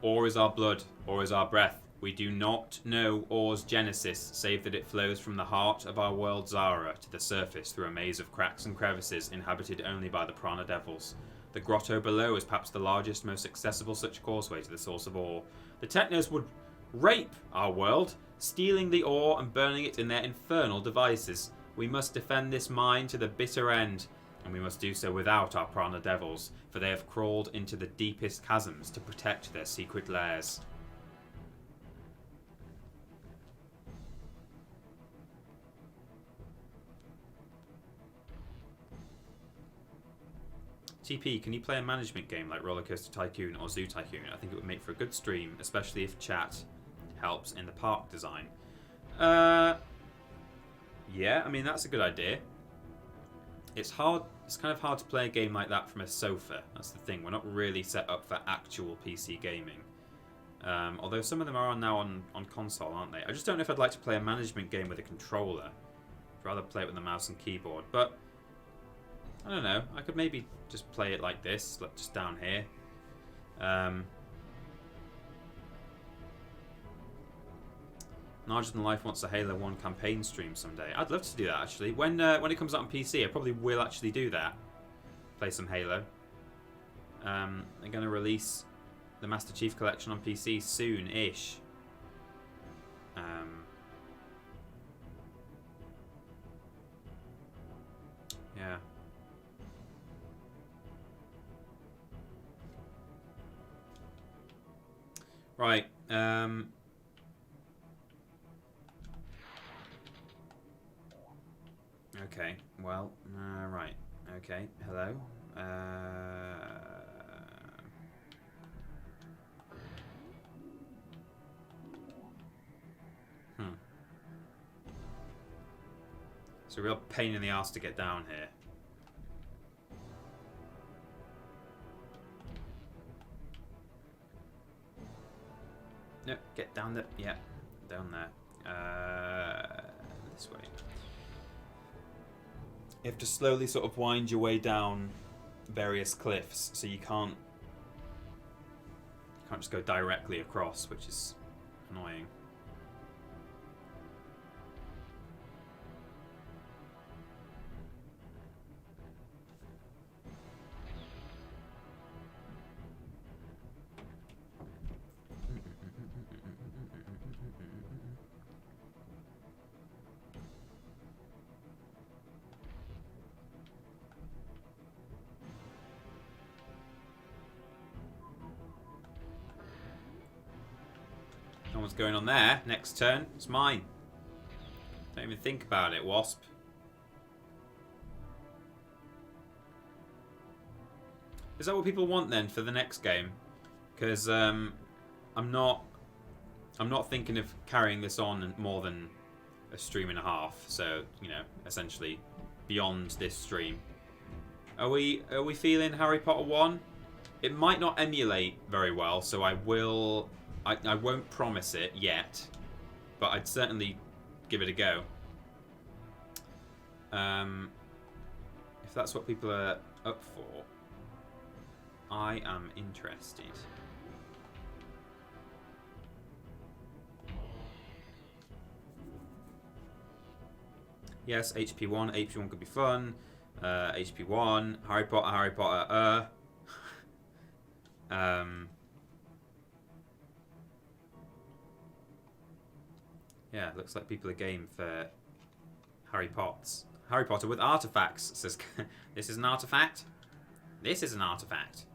Ore is our blood. Ore is our breath. We do not know ore's genesis, save that it flows from the heart of our world Zara to the surface through a maze of cracks and crevices inhabited only by the Prana Devils. The grotto below is perhaps the largest, most accessible such causeway to the source of ore. The Technos would rape our world, stealing the ore and burning it in their infernal devices. We must defend this mine to the bitter end, and we must do so without our Prana Devils, for they have crawled into the deepest chasms to protect their secret lairs. TP, can you play a management game like Roller Coaster Tycoon or Zoo Tycoon? I think it would make for a good stream, especially if chat helps in the park design. Yeah, I mean, that's a good idea. It's hard. It's kind of hard to play a game like that from a sofa. That's the thing. We're not really set up for actual PC gaming. Although some of them are now on console, aren't they? I just don't know if I'd like to play a management game with a controller. I'd rather play it with a mouse and keyboard. But I don't know. I could maybe just play it like this, like just down here. Larger Than Life wants a Halo 1 campaign stream someday. I'd love to do that, actually. When it comes out on PC, I probably will actually do that. Play some Halo. They're going to release the Master Chief Collection on PC soon-ish. Yeah. Right. Okay. Well. Right. Okay. Hello. It's a real pain in the ass to get down here. No, get down there. Yeah, down there. This way. You have to slowly sort of wind your way down various cliffs, so you can't just go directly across, which is annoying. No one's going on there. Next turn, it's mine. Don't even think about it, Wasp. Is that what people want then for the next game? Because I'm not thinking of carrying this on more than a stream and a half. So you know, essentially, beyond this stream. Are we feeling Harry Potter 1? It might not emulate very well, so I won't promise it yet, but I'd certainly give it a go. If that's what people are up for, I am interested. Yes, HP1. HP1 could be fun. HP1. Harry Potter. Yeah, looks like people are game for Harry Potts. Harry Potter with artifacts. Says, this is an artifact. This is an artifact.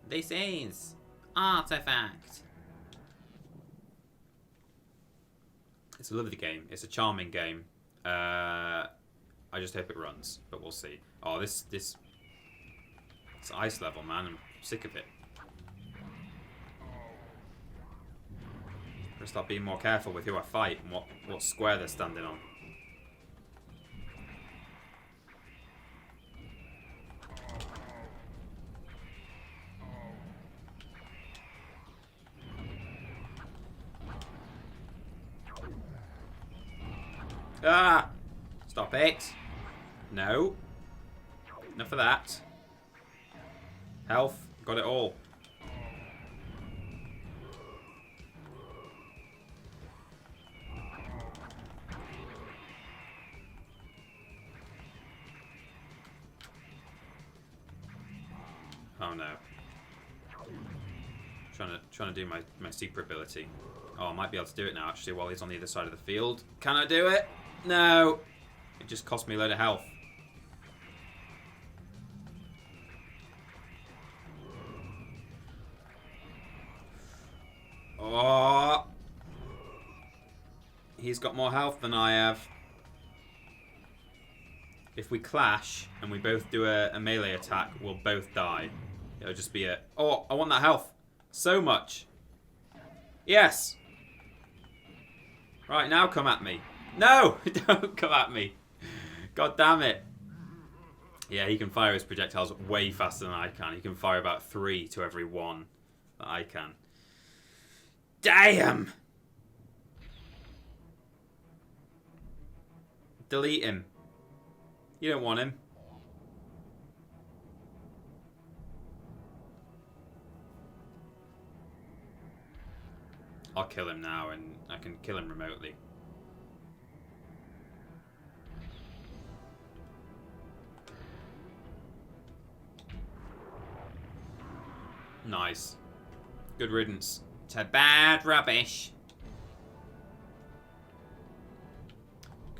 This is artifact. It's a lovely game. It's a charming game. I just hope it runs, but we'll see. Oh, this it's ice level, man. I'm sick of it. I'll start being more careful with who I fight and what square they're standing on. Ah! Stop it. No. Enough of that. Health. Got it all. Oh no. Trying to do my super ability. Oh, I might be able to do it now actually while he's on the other side of the field. Can I do it? No. It just cost me a load of health. Oh. He's got more health than I have. If we clash and we both do a melee attack, we'll both die. It'll just be a... Oh, I want that health. So much. Yes. Right, now come at me. No! Don't come at me. God damn it. Yeah, he can fire his projectiles way faster than I can. He can fire about 3 to every 1 that I can. Damn! Delete him. You don't want him. I'll kill him now, and I can kill him remotely. Nice. Good riddance to bad rubbish.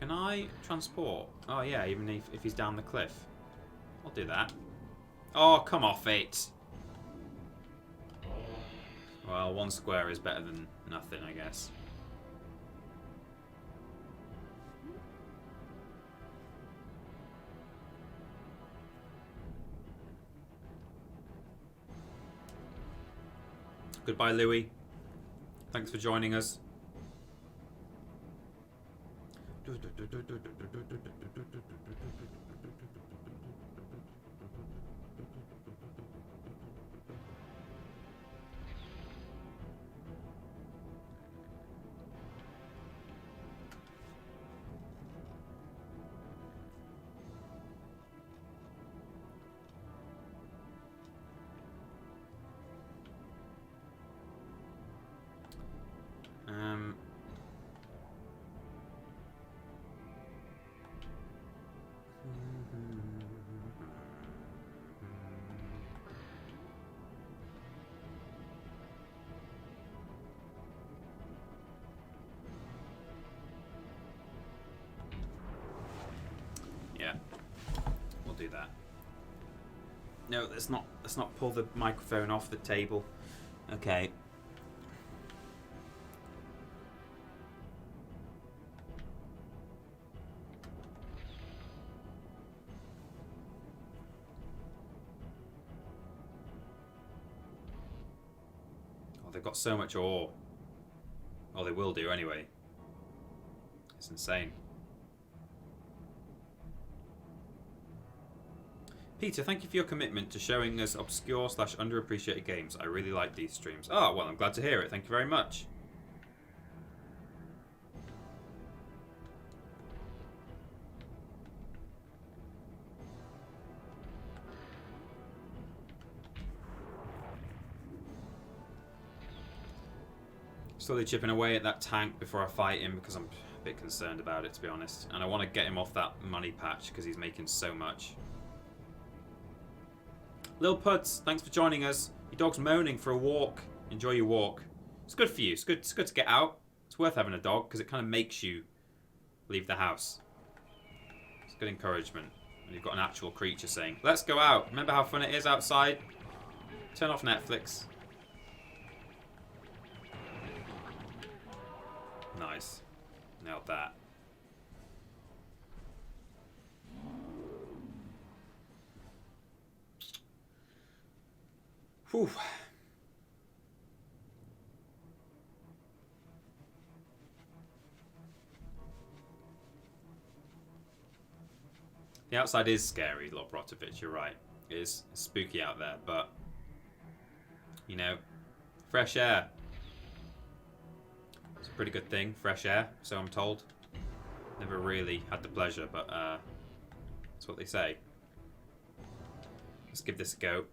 Can I transport? Oh yeah, even if he's down the cliff. I'll do that. Oh, come off it. Well, 1 square is better than nothing, I guess. Goodbye, Louis. Thanks for joining us. Yeah, we'll do that. No, let's not pull the microphone off the table. Okay. Oh, they've got so much ore. Oh, they will do anyway. It's insane. Peter, thank you for your commitment to showing us obscure/underappreciated games. I really like these streams. Oh, well, I'm glad to hear it. Thank you very much. Slowly chipping away at that tank before I fight him because I'm a bit concerned about it, to be honest. And I want to get him off that money patch because he's making so much. Lil Puds, thanks for joining us. Your dog's moaning for a walk. Enjoy your walk. It's good for you. It's good to get out. It's worth having a dog because it kind of makes you leave the house. It's good encouragement when you've got an actual creature saying, let's go out. Remember how fun it is outside? Turn off Netflix. Nice. Nailed that. Whew. The outside is scary, Lobrotovich, you're right. It is spooky out there, but, you know, fresh air. It's a pretty good thing, fresh air, so I'm told. Never really had the pleasure, but that's what they say. Let's give this a go.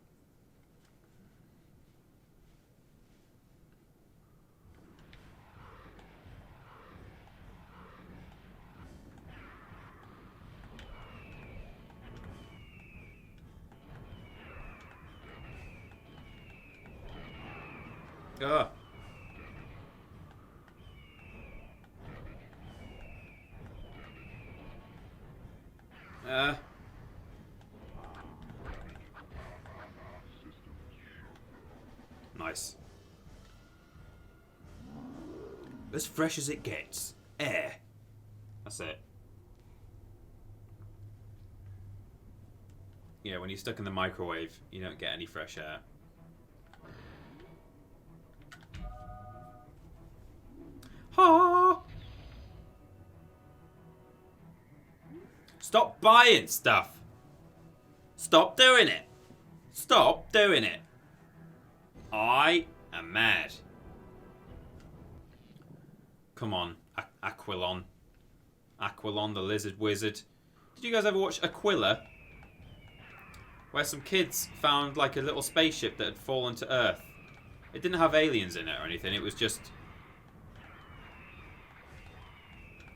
Ugh. Nice. As fresh as it gets. Air. That's it. Yeah, when you're stuck in the microwave, you don't get any fresh air. Ha! Stop buying stuff. Stop doing it. Stop doing it. I am mad. Come on, Aquilon. Aquilon, the lizard wizard. Did you guys ever watch Aquila? Where some kids found like a little spaceship that had fallen to Earth. It didn't have aliens in it or anything. It was just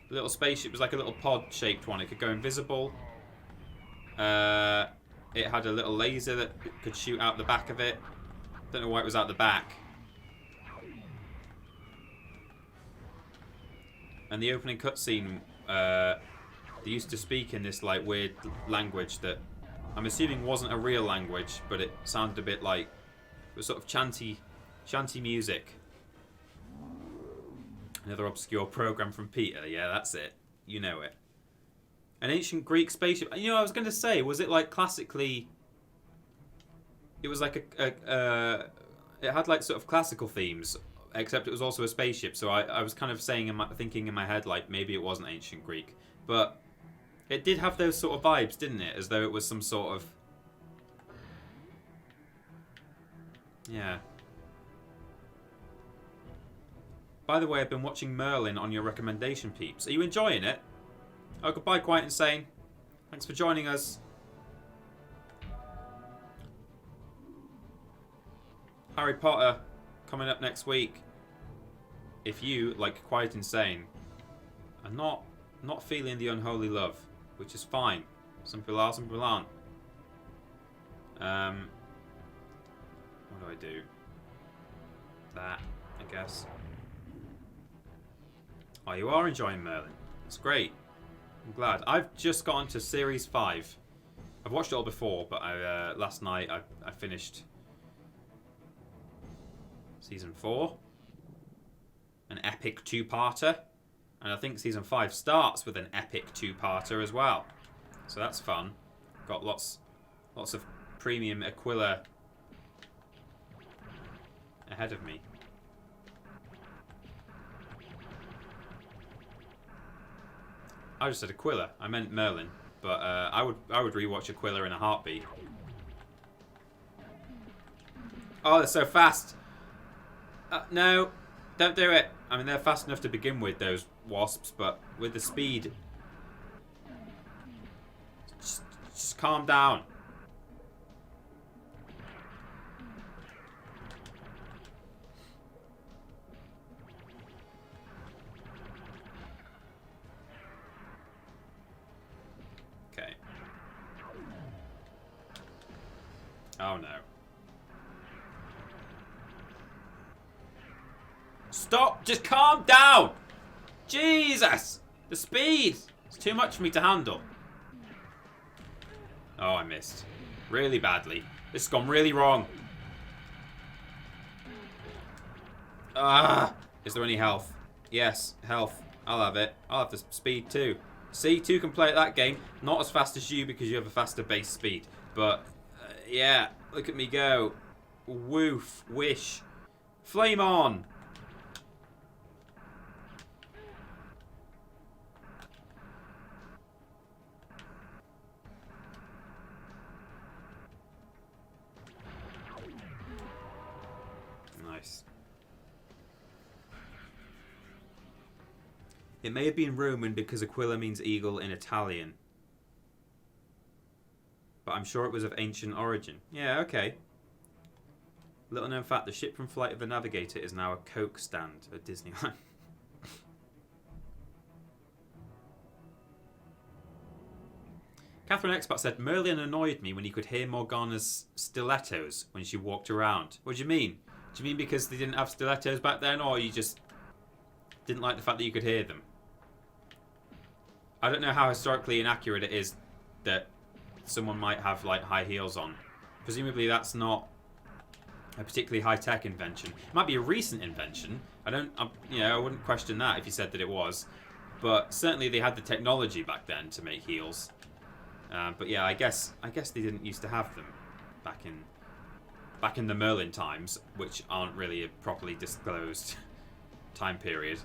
a little spaceship. It was like a little pod-shaped one. It could go invisible. It had a little laser that could shoot out the back of it. Don't know why it was out the back. And the opening cutscene, they used to speak in this like weird language that I'm assuming wasn't a real language, but it sounded a bit like it was sort of chanty Shanty music. Another obscure program from Peter. Yeah, that's it. You know it. An ancient Greek spaceship. You know, I was going to say, was it like classically... It was like it had like sort of classical themes, except it was also a spaceship. So I was kind of thinking in my head, like, maybe it wasn't ancient Greek. But it did have those sort of vibes, didn't it? As though it was some sort of... Yeah. By the way, I've been watching Merlin on your recommendation, peeps. Are you enjoying it? Oh, goodbye, Quiet Insane. Thanks for joining us. Harry Potter coming up next week. If you, like Quiet Insane, are not feeling the unholy love, which is fine. Some people are, some people aren't. What do I do? That, I guess. Oh, you are enjoying Merlin. That's great. I'm glad. I've just got onto Series 5. I've watched it all before, but last night I finished Season 4. An epic two-parter. And I think Season 5 starts with an epic two-parter as well. So that's fun. Got lots of premium Aquila ahead of me. I just said Aquila. I meant Merlin, but I would rewatch Aquila in a heartbeat. Oh, they're so fast! No, don't do it. I mean, they're fast enough to begin with, those wasps, but with the speed, just calm down. Oh no. Stop! Just calm down! Jesus! The speed! It's too much for me to handle. Oh, I missed. Really badly. This has gone really wrong. Ah! Is there any health? Yes, health. I'll have it. I'll have the speed too. See, 2 can play at that game. Not as fast as you because you have a faster base speed. But... yeah, look at me go. Woof. Wish. Flame on. Nice. It may have been Roman because Aquila means eagle in Italian. But I'm sure it was of ancient origin. Yeah, okay. Little known fact, the ship from Flight of the Navigator is now a Coke stand at Disneyland. Catherine Expat said, Merlin annoyed me when he could hear Morgana's stilettos when she walked around. What do you mean? Do you mean because they didn't have stilettos back then, or you just didn't like the fact that you could hear them? I don't know how historically inaccurate it is that someone might have like high heels on. Presumably that's not a particularly high-tech invention. It might be a recent invention. I wouldn't question that if you said that it was. But certainly they had the technology back then to make heels. But yeah, I guess they didn't used to have them back in the Merlin times, which aren't really a properly disclosed time period.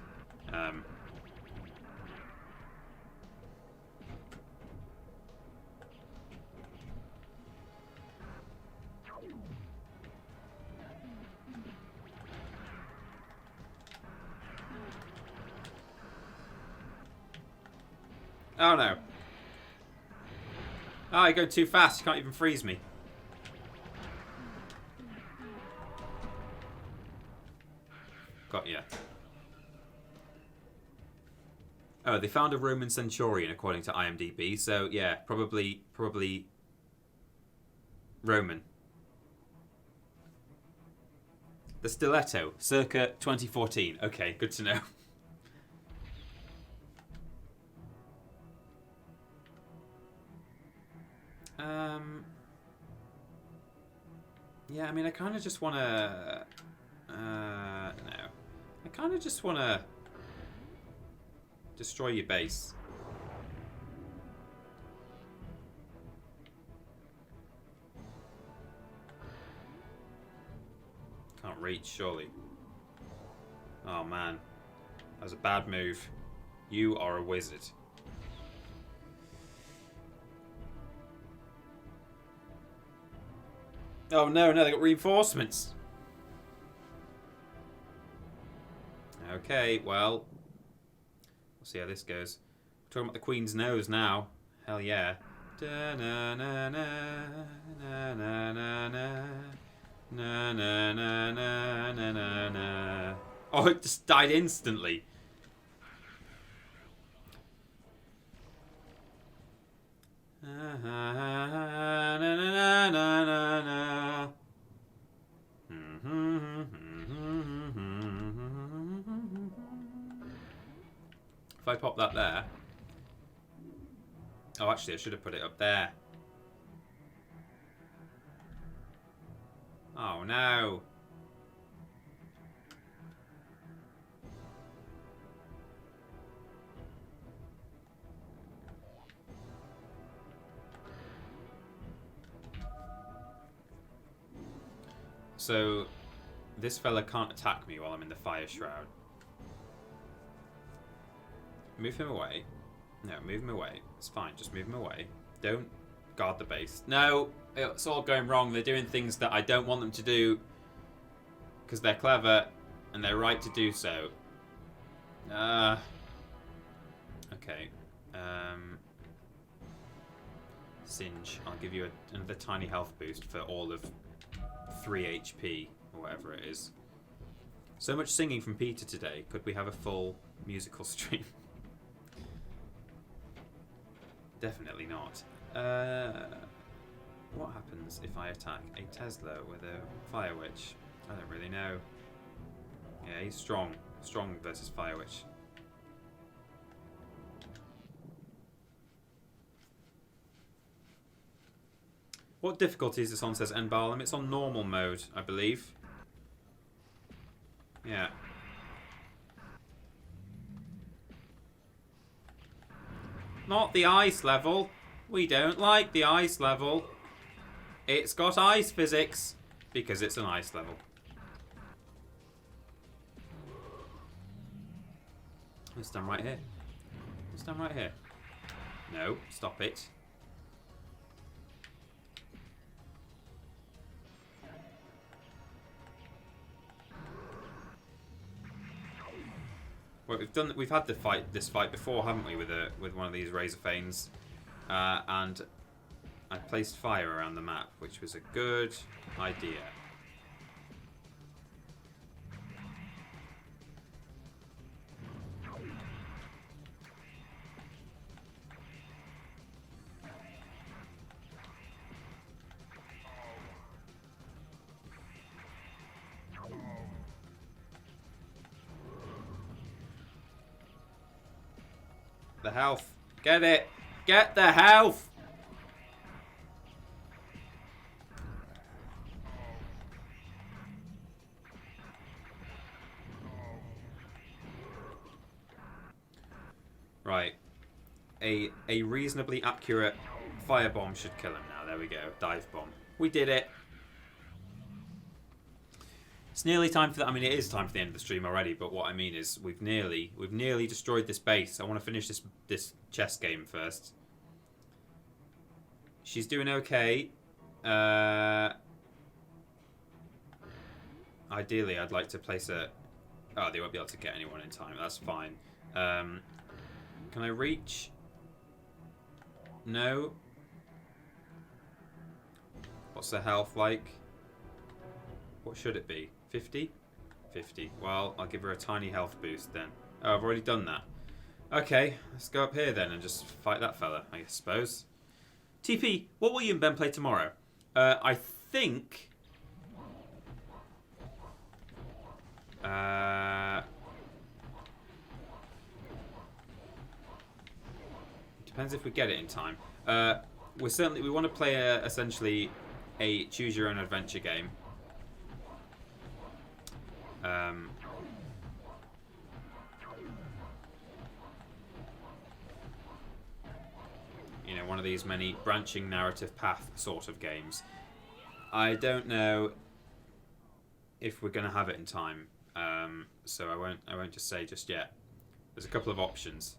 Oh no. Oh, you're going too fast. You can't even freeze me. Got ya. Oh, they found a Roman centurion according to IMDb. So yeah, probably Roman. The stiletto, circa 2014. Okay, good to know. Yeah, I mean, I kind of just want to... No. I kind of just want to destroy your base. Can't reach, surely. Oh man. That was a bad move. You are a wizard. Oh no, they got reinforcements. Okay, well. We'll see how this goes. We're talking about the Queen's nose now. Hell yeah. Da na na na na na na na na na na na na na. Oh, it just died instantly. If I pop that there. Oh, actually, I should have put it up there. Oh, no. So, this fella can't attack me while I'm in the fire shroud. Move him away. No, move him away. It's fine, just move him away. Don't guard the base. No, it's all going wrong. They're doing things that I don't want them to do because they're clever and they're right to do so. Okay. Singe. I'll give you another tiny health boost for all of 3 HP or whatever it is. So much singing from Peter today. Could we have a full musical stream? Definitely not. What happens if I attack a Tesla with a Fire Witch? I don't really know. Yeah, he's strong. Strong versus Fire Witch. What difficulty is this on, says Enbalm? It's on normal mode, I believe. Yeah. Not the ice level. We don't like the ice level. It's got ice physics because it's an ice level. Let's stand right here. Let's stand right here. No, stop it. Well, we've had this fight before, haven't we, with one of these Razor Fanes, and I placed fire around the map, which was a good idea. The health. Get it. Get the health. Right. A reasonably accurate firebomb should kill him now. There we go. Dive bomb. We did it. It's nearly time for that. I mean, it is time for the end of the stream already. But what I mean is, we've nearly destroyed this base. I want to finish this chess game first. She's doing okay. Ideally, I'd like to place a. Oh, they won't be able to get anyone in time. That's fine. Can I reach? No. What's the health like? What should it be? 50? 50. Well, I'll give her a tiny health boost then. Oh, I've already done that. Okay, let's go up here then and just fight that fella, I suppose. TP, what will you and Ben play tomorrow? I think... depends if we get it in time. We want to play essentially a choose your own adventure game. You know, one of these many branching narrative path sort of games. I don't know if we're going to have it in time, so I won't just say just yet. There's a couple of options.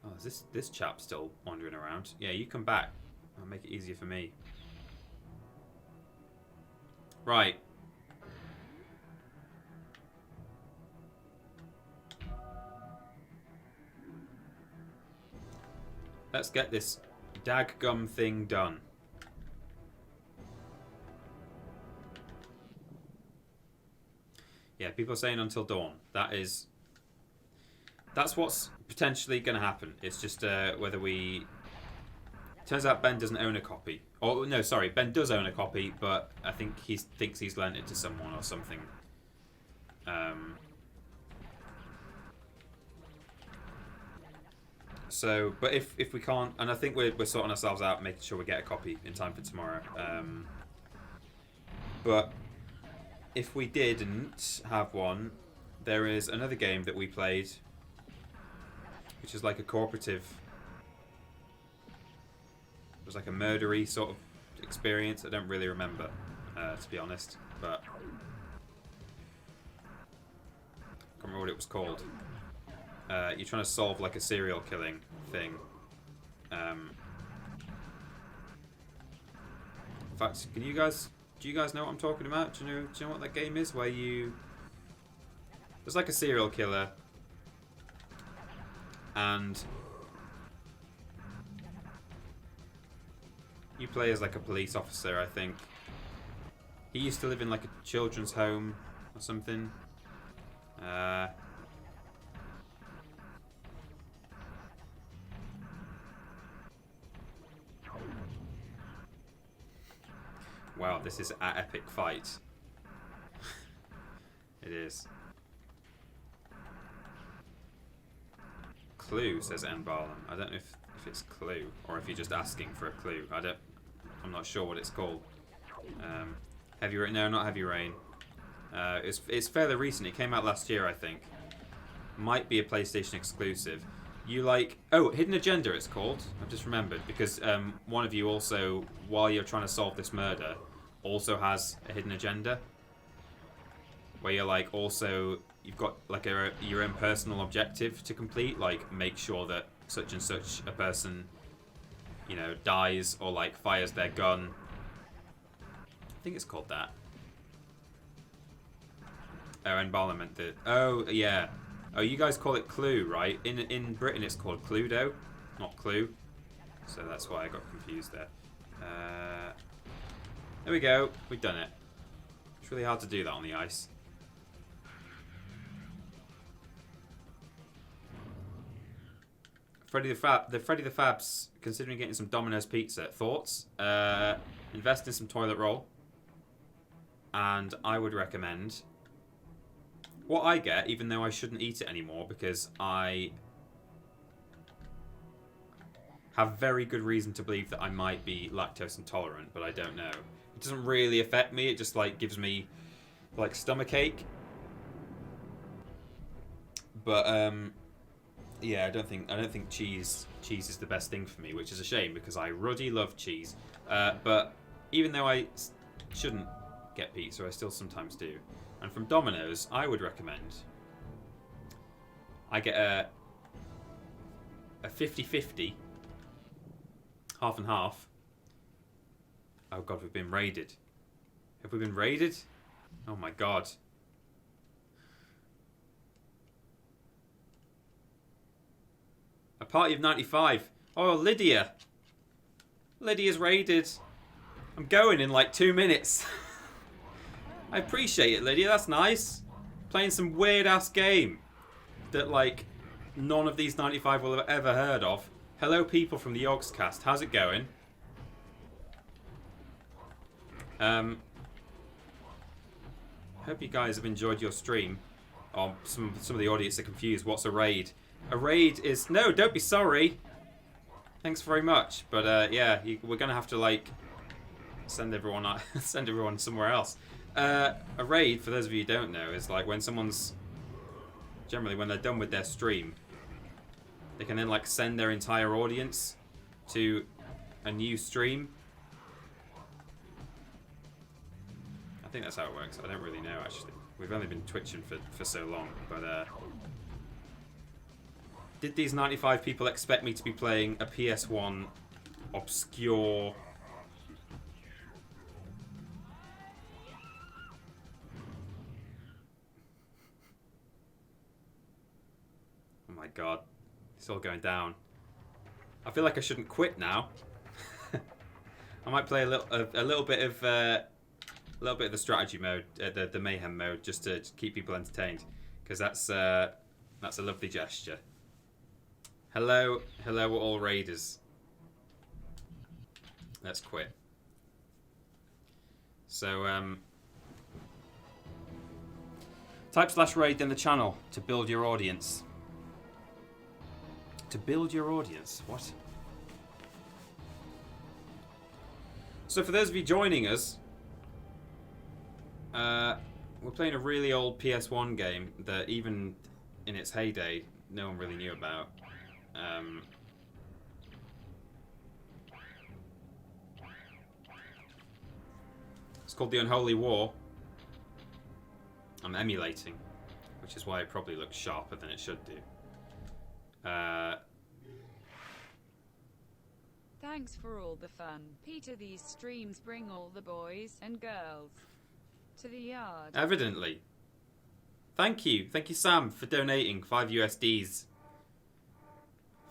Oh, is this chap still wandering around? Yeah, you come back. I'll make it easier for me. Right. Let's get this daggum thing done. Yeah, people are saying until dawn. That's what's potentially going to happen. It's just whether we... Turns out Ben doesn't own a copy. Oh, no, sorry. Ben does own a copy, but I think he thinks he's lent it to someone or something. So, but if we can't... And I think we're sorting ourselves out, making sure we get a copy in time for tomorrow. But if we didn't have one, there is another game that we played, which is like a cooperative... It was like a murdery sort of experience. I don't really remember, to be honest, but I can't remember what it was called. You're trying to solve like a serial killing thing. In fact, do you guys know what I'm talking about? Do you know what that game is? Where there's like a serial killer, and you play as like a police officer, I think. He used to live in like a children's home or something. Wow, this is an epic fight. It is. Clue, says N. Barlam. I don't know if it's Clue or if you're just asking for a clue. I'm not sure what it's called. Heavy Rain? No, not Heavy Rain. It's fairly recent. It came out last year, I think. Might be a PlayStation exclusive. You like... Oh, Hidden Agenda it's called. I've just remembered. Because one of you also, while you're trying to solve this murder, also has a hidden agenda. Where you're like also... You've got like your own personal objective to complete. Like make sure that such and such a person, you know, dies or like fires their gun. I think it's called that. Oh, and Barla meant that. Oh, yeah. Oh, you guys call it Clue, right? In Britain, it's called Cluedo, not Clue. So that's why I got confused there. There we go. We've done it. It's really hard to do that on the ice. Freddy the Fab's considering getting some Domino's pizza. Thoughts? Invest in some toilet roll. And I would recommend what I get, even though I shouldn't eat it anymore because I have very good reason to believe that I might be lactose intolerant, but I don't know. It doesn't really affect me. It just like gives me like stomachache. But yeah, I don't think cheese is the best thing for me, which is a shame because I ruddy love cheese. But even though I shouldn't get pizza, I still sometimes do. And from Domino's, I would recommend I get a 50-50, half and half. Oh god, we've been raided. Have we been raided? Oh my god. A party of 95. Oh, Lydia. Lydia's raided. I'm going in like 2 minutes. I appreciate it, Lydia. That's nice. Playing some weird-ass game that, like, none of these 95 will have ever heard of. Hello, people from the Acast. How's it going? Hope you guys have enjoyed your stream. Oh, some of the audience are confused. What's a raid? A raid is... No, don't be sorry. Thanks very much. But, yeah, we're going to have to, like, send everyone somewhere else. A raid, for those of you who don't know, is like when someone's... Generally, when they're done with their stream, they can then like send their entire audience to a new stream. I think that's how it works. I don't really know, actually. We've only been twitching for so long, but did these 95 people expect me to be playing a PS1 obscure... Oh my god. It's all going down. I feel like I shouldn't quit now. I might play a little bit of the strategy mode, the mayhem mode, just to keep people entertained, because that's a lovely gesture. Hello, all raiders. Let's quit. So type /raid in the channel to build your audience. To build your audience. What? So for those of you joining us, we're playing a really old PS1 game that even in its heyday, no one really knew about. It's called the Unholy War. I'm emulating, which is why it probably looks sharper than it should do. Thanks for all the fun, Peter. These streams bring all the boys and girls to the yard. Evidently. Thank you, Sam, for donating 5 USDs.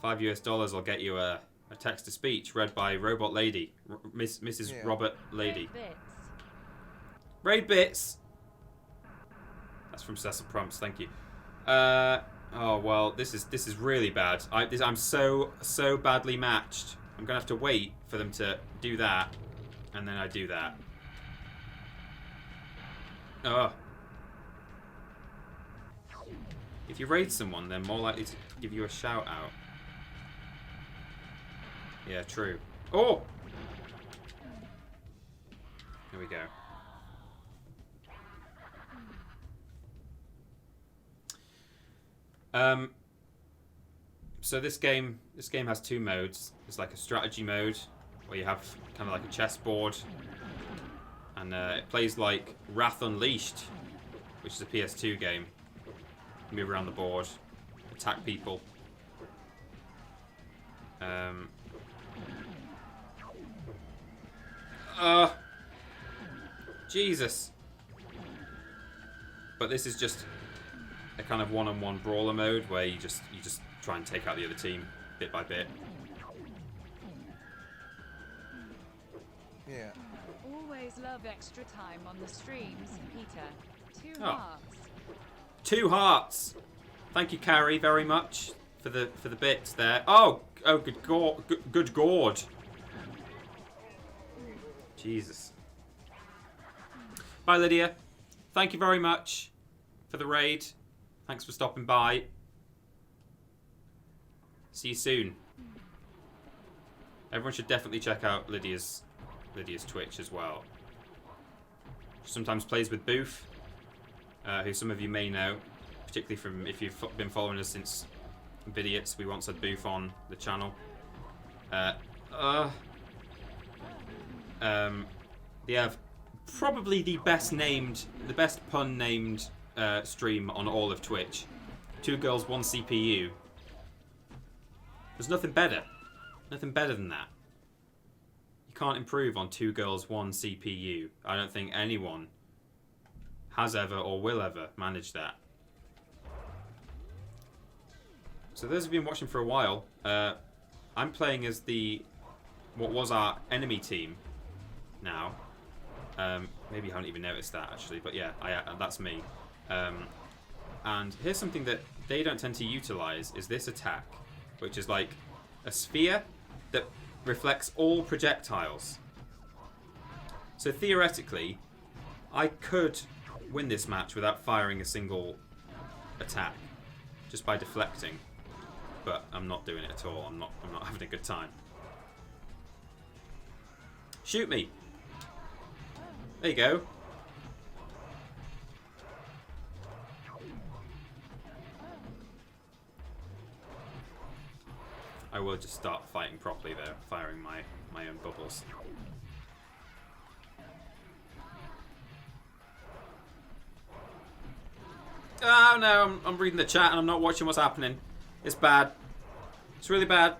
$5 will get you a text to speech read by Robot Lady, Mrs. Yeah. Robert Lady. Raid bits. That's from Cecil Prumps. Thank you. Oh well, this is really bad. I'm so badly matched. I'm gonna have to wait for them to do that, and then I do that. Oh. If you raid someone, they're more likely to give you a shout out. Yeah, true. Oh! Here we go. So this game has 2 modes. It's like a strategy mode where you have kind of like a chessboard, and it plays like Wrath Unleashed, which is a PS2 game. Move around the board, attack people. Jesus. But this is just a kind of one-on-one brawler mode where you just try and take out the other team bit by bit. Yeah. Always love extra time on the streams, Peter. 2 hearts. 2 hearts. Thank you, Carrie, very much for the bits there. Oh, good God. Jesus. Bye, Lydia. Thank you very much for the raid. Thanks for stopping by. See you soon. Everyone should definitely check out Lydia's Twitch as well. She sometimes plays with Booth, who some of you may know, particularly from if you've been following us since Vidiots. We once had Booth on the channel. They have probably the best pun named stream on all of Twitch. 2 girls, 1 CPU. There's nothing better. Nothing better than that. You can't improve on 2 girls, 1 CPU. I don't think anyone has ever or will ever manage that. So those who've been watching for a while, I'm playing as what was our enemy team now. Maybe you haven't even noticed that actually, but yeah, that's me. And here's something that they don't tend to utilize, is this attack, which is like a sphere that reflects all projectiles. So theoretically, I could win this match without firing a single attack, just by deflecting. But I'm not doing it at all. I'm not having a good time. Shoot me. There you go. I will just start fighting properly though, firing my own bubbles. Oh no, I'm reading the chat and I'm not watching what's happening. It's bad. It's really bad.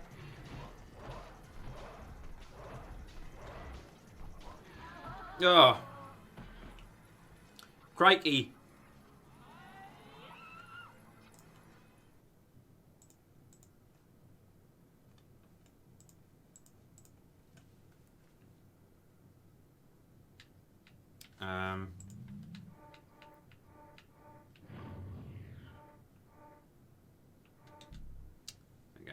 Oh. Crikey. There we go.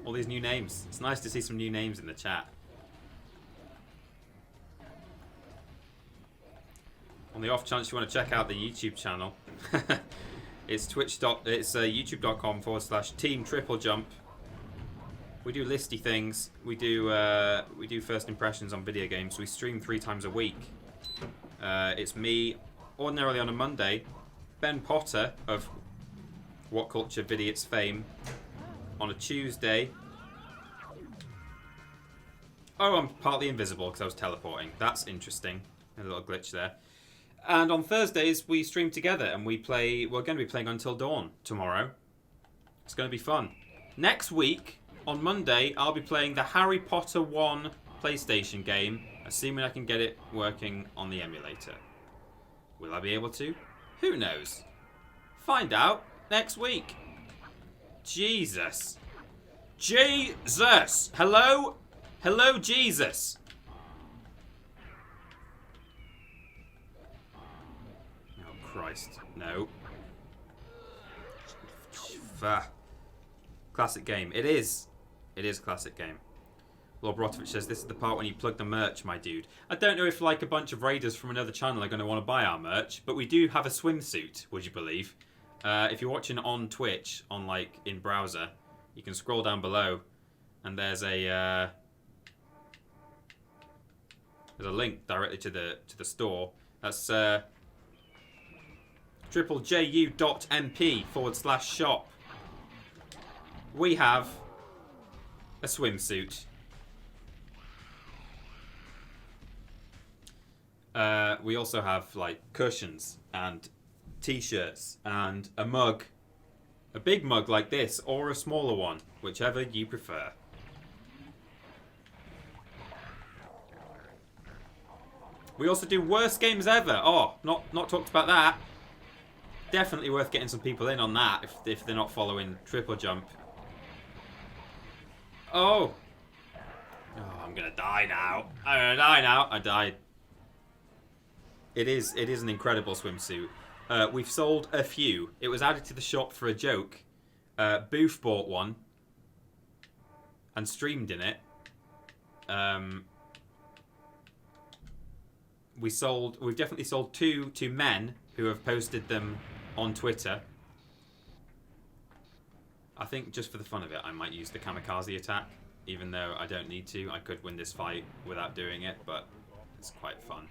All these new names. It's nice to see some new names in the chat. On the off chance you want to check out the YouTube channel, it's youtube.com/team TripleJump. We do listy things. We do first impressions on video games. We stream 3 times a week. It's me, ordinarily on a Monday, Ben Potter of What Culture Vidiots fame on a Tuesday. Oh, I'm partly invisible because I was teleporting. That's interesting. A little glitch there. And on Thursdays, we stream together and we're going to be playing Until Dawn tomorrow. It's going to be fun. Next week, on Monday, I'll be playing the Harry Potter 1 PlayStation game, assuming I can get it working on the emulator. Will I be able to? Who knows? Find out next week. Jesus. Jesus! Hello? Hello, Jesus! Oh, Christ. No. Classic game. It is. It is a classic game. Lord Brotovich says, this is the part when you plug the merch, my dude. I don't know if like a bunch of raiders from another channel are going to want to buy our merch, but we do have a swimsuit, would you believe? If you're watching on Twitch, on like in browser, you can scroll down below, and there's a link directly to the store. That's triplejU.mp/shop. We have a swimsuit. We also have like cushions and t-shirts and a mug, a big mug like this or a smaller one, whichever you prefer. We also do worst games ever. Oh, not talked about that. Definitely worth getting some people in on that if they're not following TripleJump. Oh, I'm gonna die now. I'm gonna die now. I died. It is an incredible swimsuit. We've sold a few. It was added to the shop for a joke. Booth bought one and streamed in it. We've definitely sold 2 to men who have posted them on Twitter. I think just for the fun of it, I might use the kamikaze attack, even though I don't need to. I could win this fight without doing it, but it's quite fun.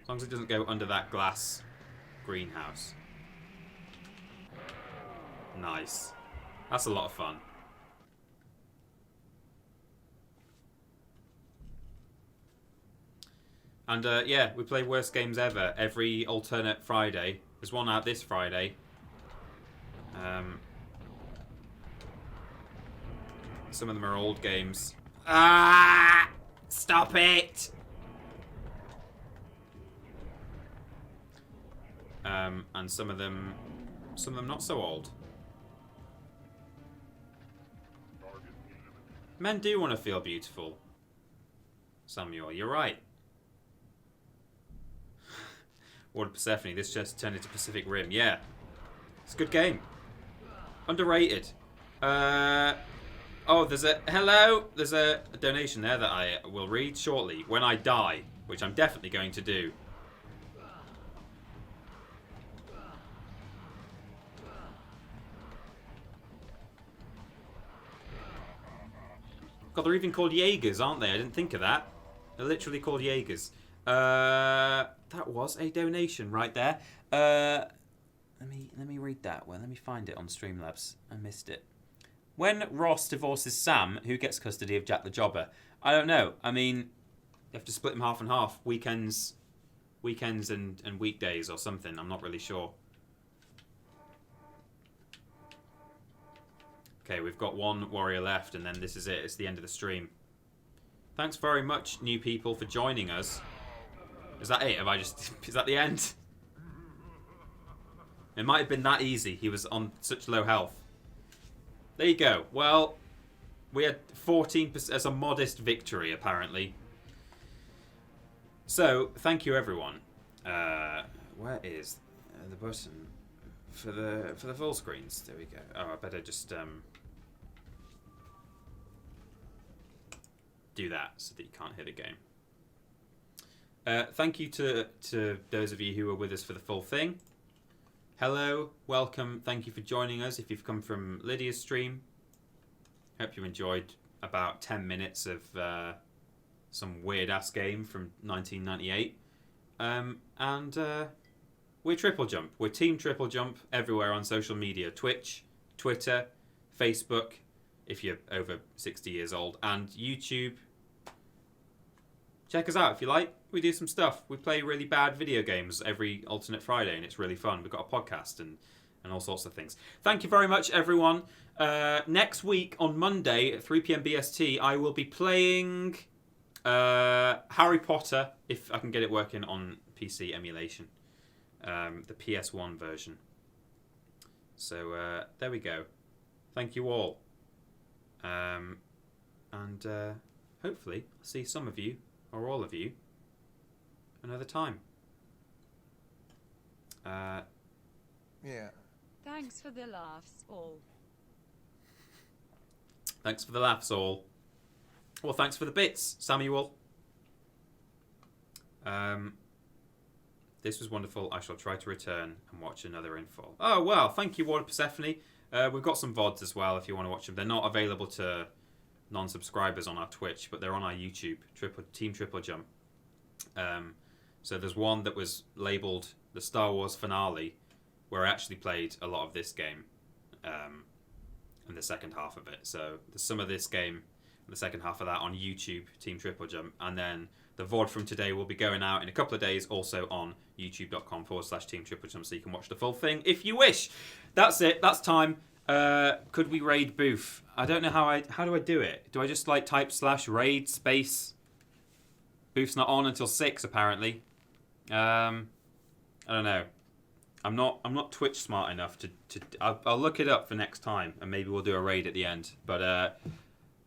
As long as it doesn't go under that glass greenhouse. Nice. That's a lot of fun. And yeah, we play worst games ever every alternate Friday. There's one out this Friday. Some of them are old games. Ah! Stop it! And some of them not so old. Men do want to feel beautiful. Samuel, you're right. Ward of Persephone, this just turned into Pacific Rim. Yeah. It's a good game. Underrated. Oh, there's a donation there that I will read shortly when I die, which I'm definitely going to do. God, they're even called Jaegers, aren't they? I didn't think of that. They're literally called Jaegers. That was a donation right there. Let me read that. Well, let me find it on Streamlabs. I missed it. When Ross divorces Sam, who gets custody of Jack the Jobber? I don't know. I mean, you have to split them half and half. Weekends and weekdays or something. I'm not really sure. Okay, we've got one warrior left, and then this is it. It's the end of the stream. Thanks very much, new people, for joining us. Is that it? Is that the end? It might have been that easy. He was on such low health. There you go. Well, we had 14% as a modest victory, apparently. So, thank you, everyone. Where is the button for the full screens? There we go. Oh, I better just do that so that you can't hear the game. Thank you to those of you who were with us for the full thing. Hello, welcome, thank you for joining us. If you've come from Lydia's stream, hope you enjoyed about 10 minutes of some weird-ass game from 1998. We're TripleJump. We're Team TripleJump everywhere on social media. Twitch, Twitter, Facebook, if you're over 60 years old, and YouTube. Check us out if you like. We do some stuff. We play really bad video games every alternate Friday, and it's really fun. We've got a podcast and all sorts of things. Thank you very much, everyone. Next week on Monday at 3 p.m. BST, I will be playing Harry Potter, if I can get it working on PC emulation. The PS1 version. So there we go. Thank you all. And hopefully I'll see some of you, or all of you, another time. Yeah. Thanks for the laughs, all. Thanks for the laughs, all. Well, thanks for the bits, Samuel. This was wonderful. I shall try to return and watch another in full. Oh, well, thank you, Ward Persephone. We've got some VODs as well if you want to watch them. They're not available to non-subscribers on our Twitch, but they're on our YouTube, Team TripleJump. So there's one that was labelled the Star Wars finale, where I actually played a lot of this game in the second half of it. So there's some of this game and the second half of that on YouTube, Team TripleJump. And then the VOD from today will be going out in a couple of days, also on youtube.com/Team TripleJump, so you can watch the full thing if you wish. That's it. That's time. Could we raid Booth? I don't know how do I do it? Do I just like type /raid space? Booth's not on until 6 apparently. I don't know. I'm not Twitch smart enough to I'll look it up for next time, and maybe we'll do a raid at the end. But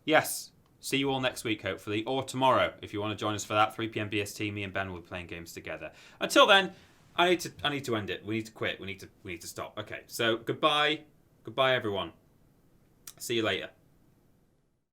yes, see you all next week hopefully, or tomorrow if you want to join us for that 3 p.m. BST. Me and Ben will be playing games together. Until then, I need to end it. We need to quit. We need to stop. Okay, so goodbye everyone. See you later.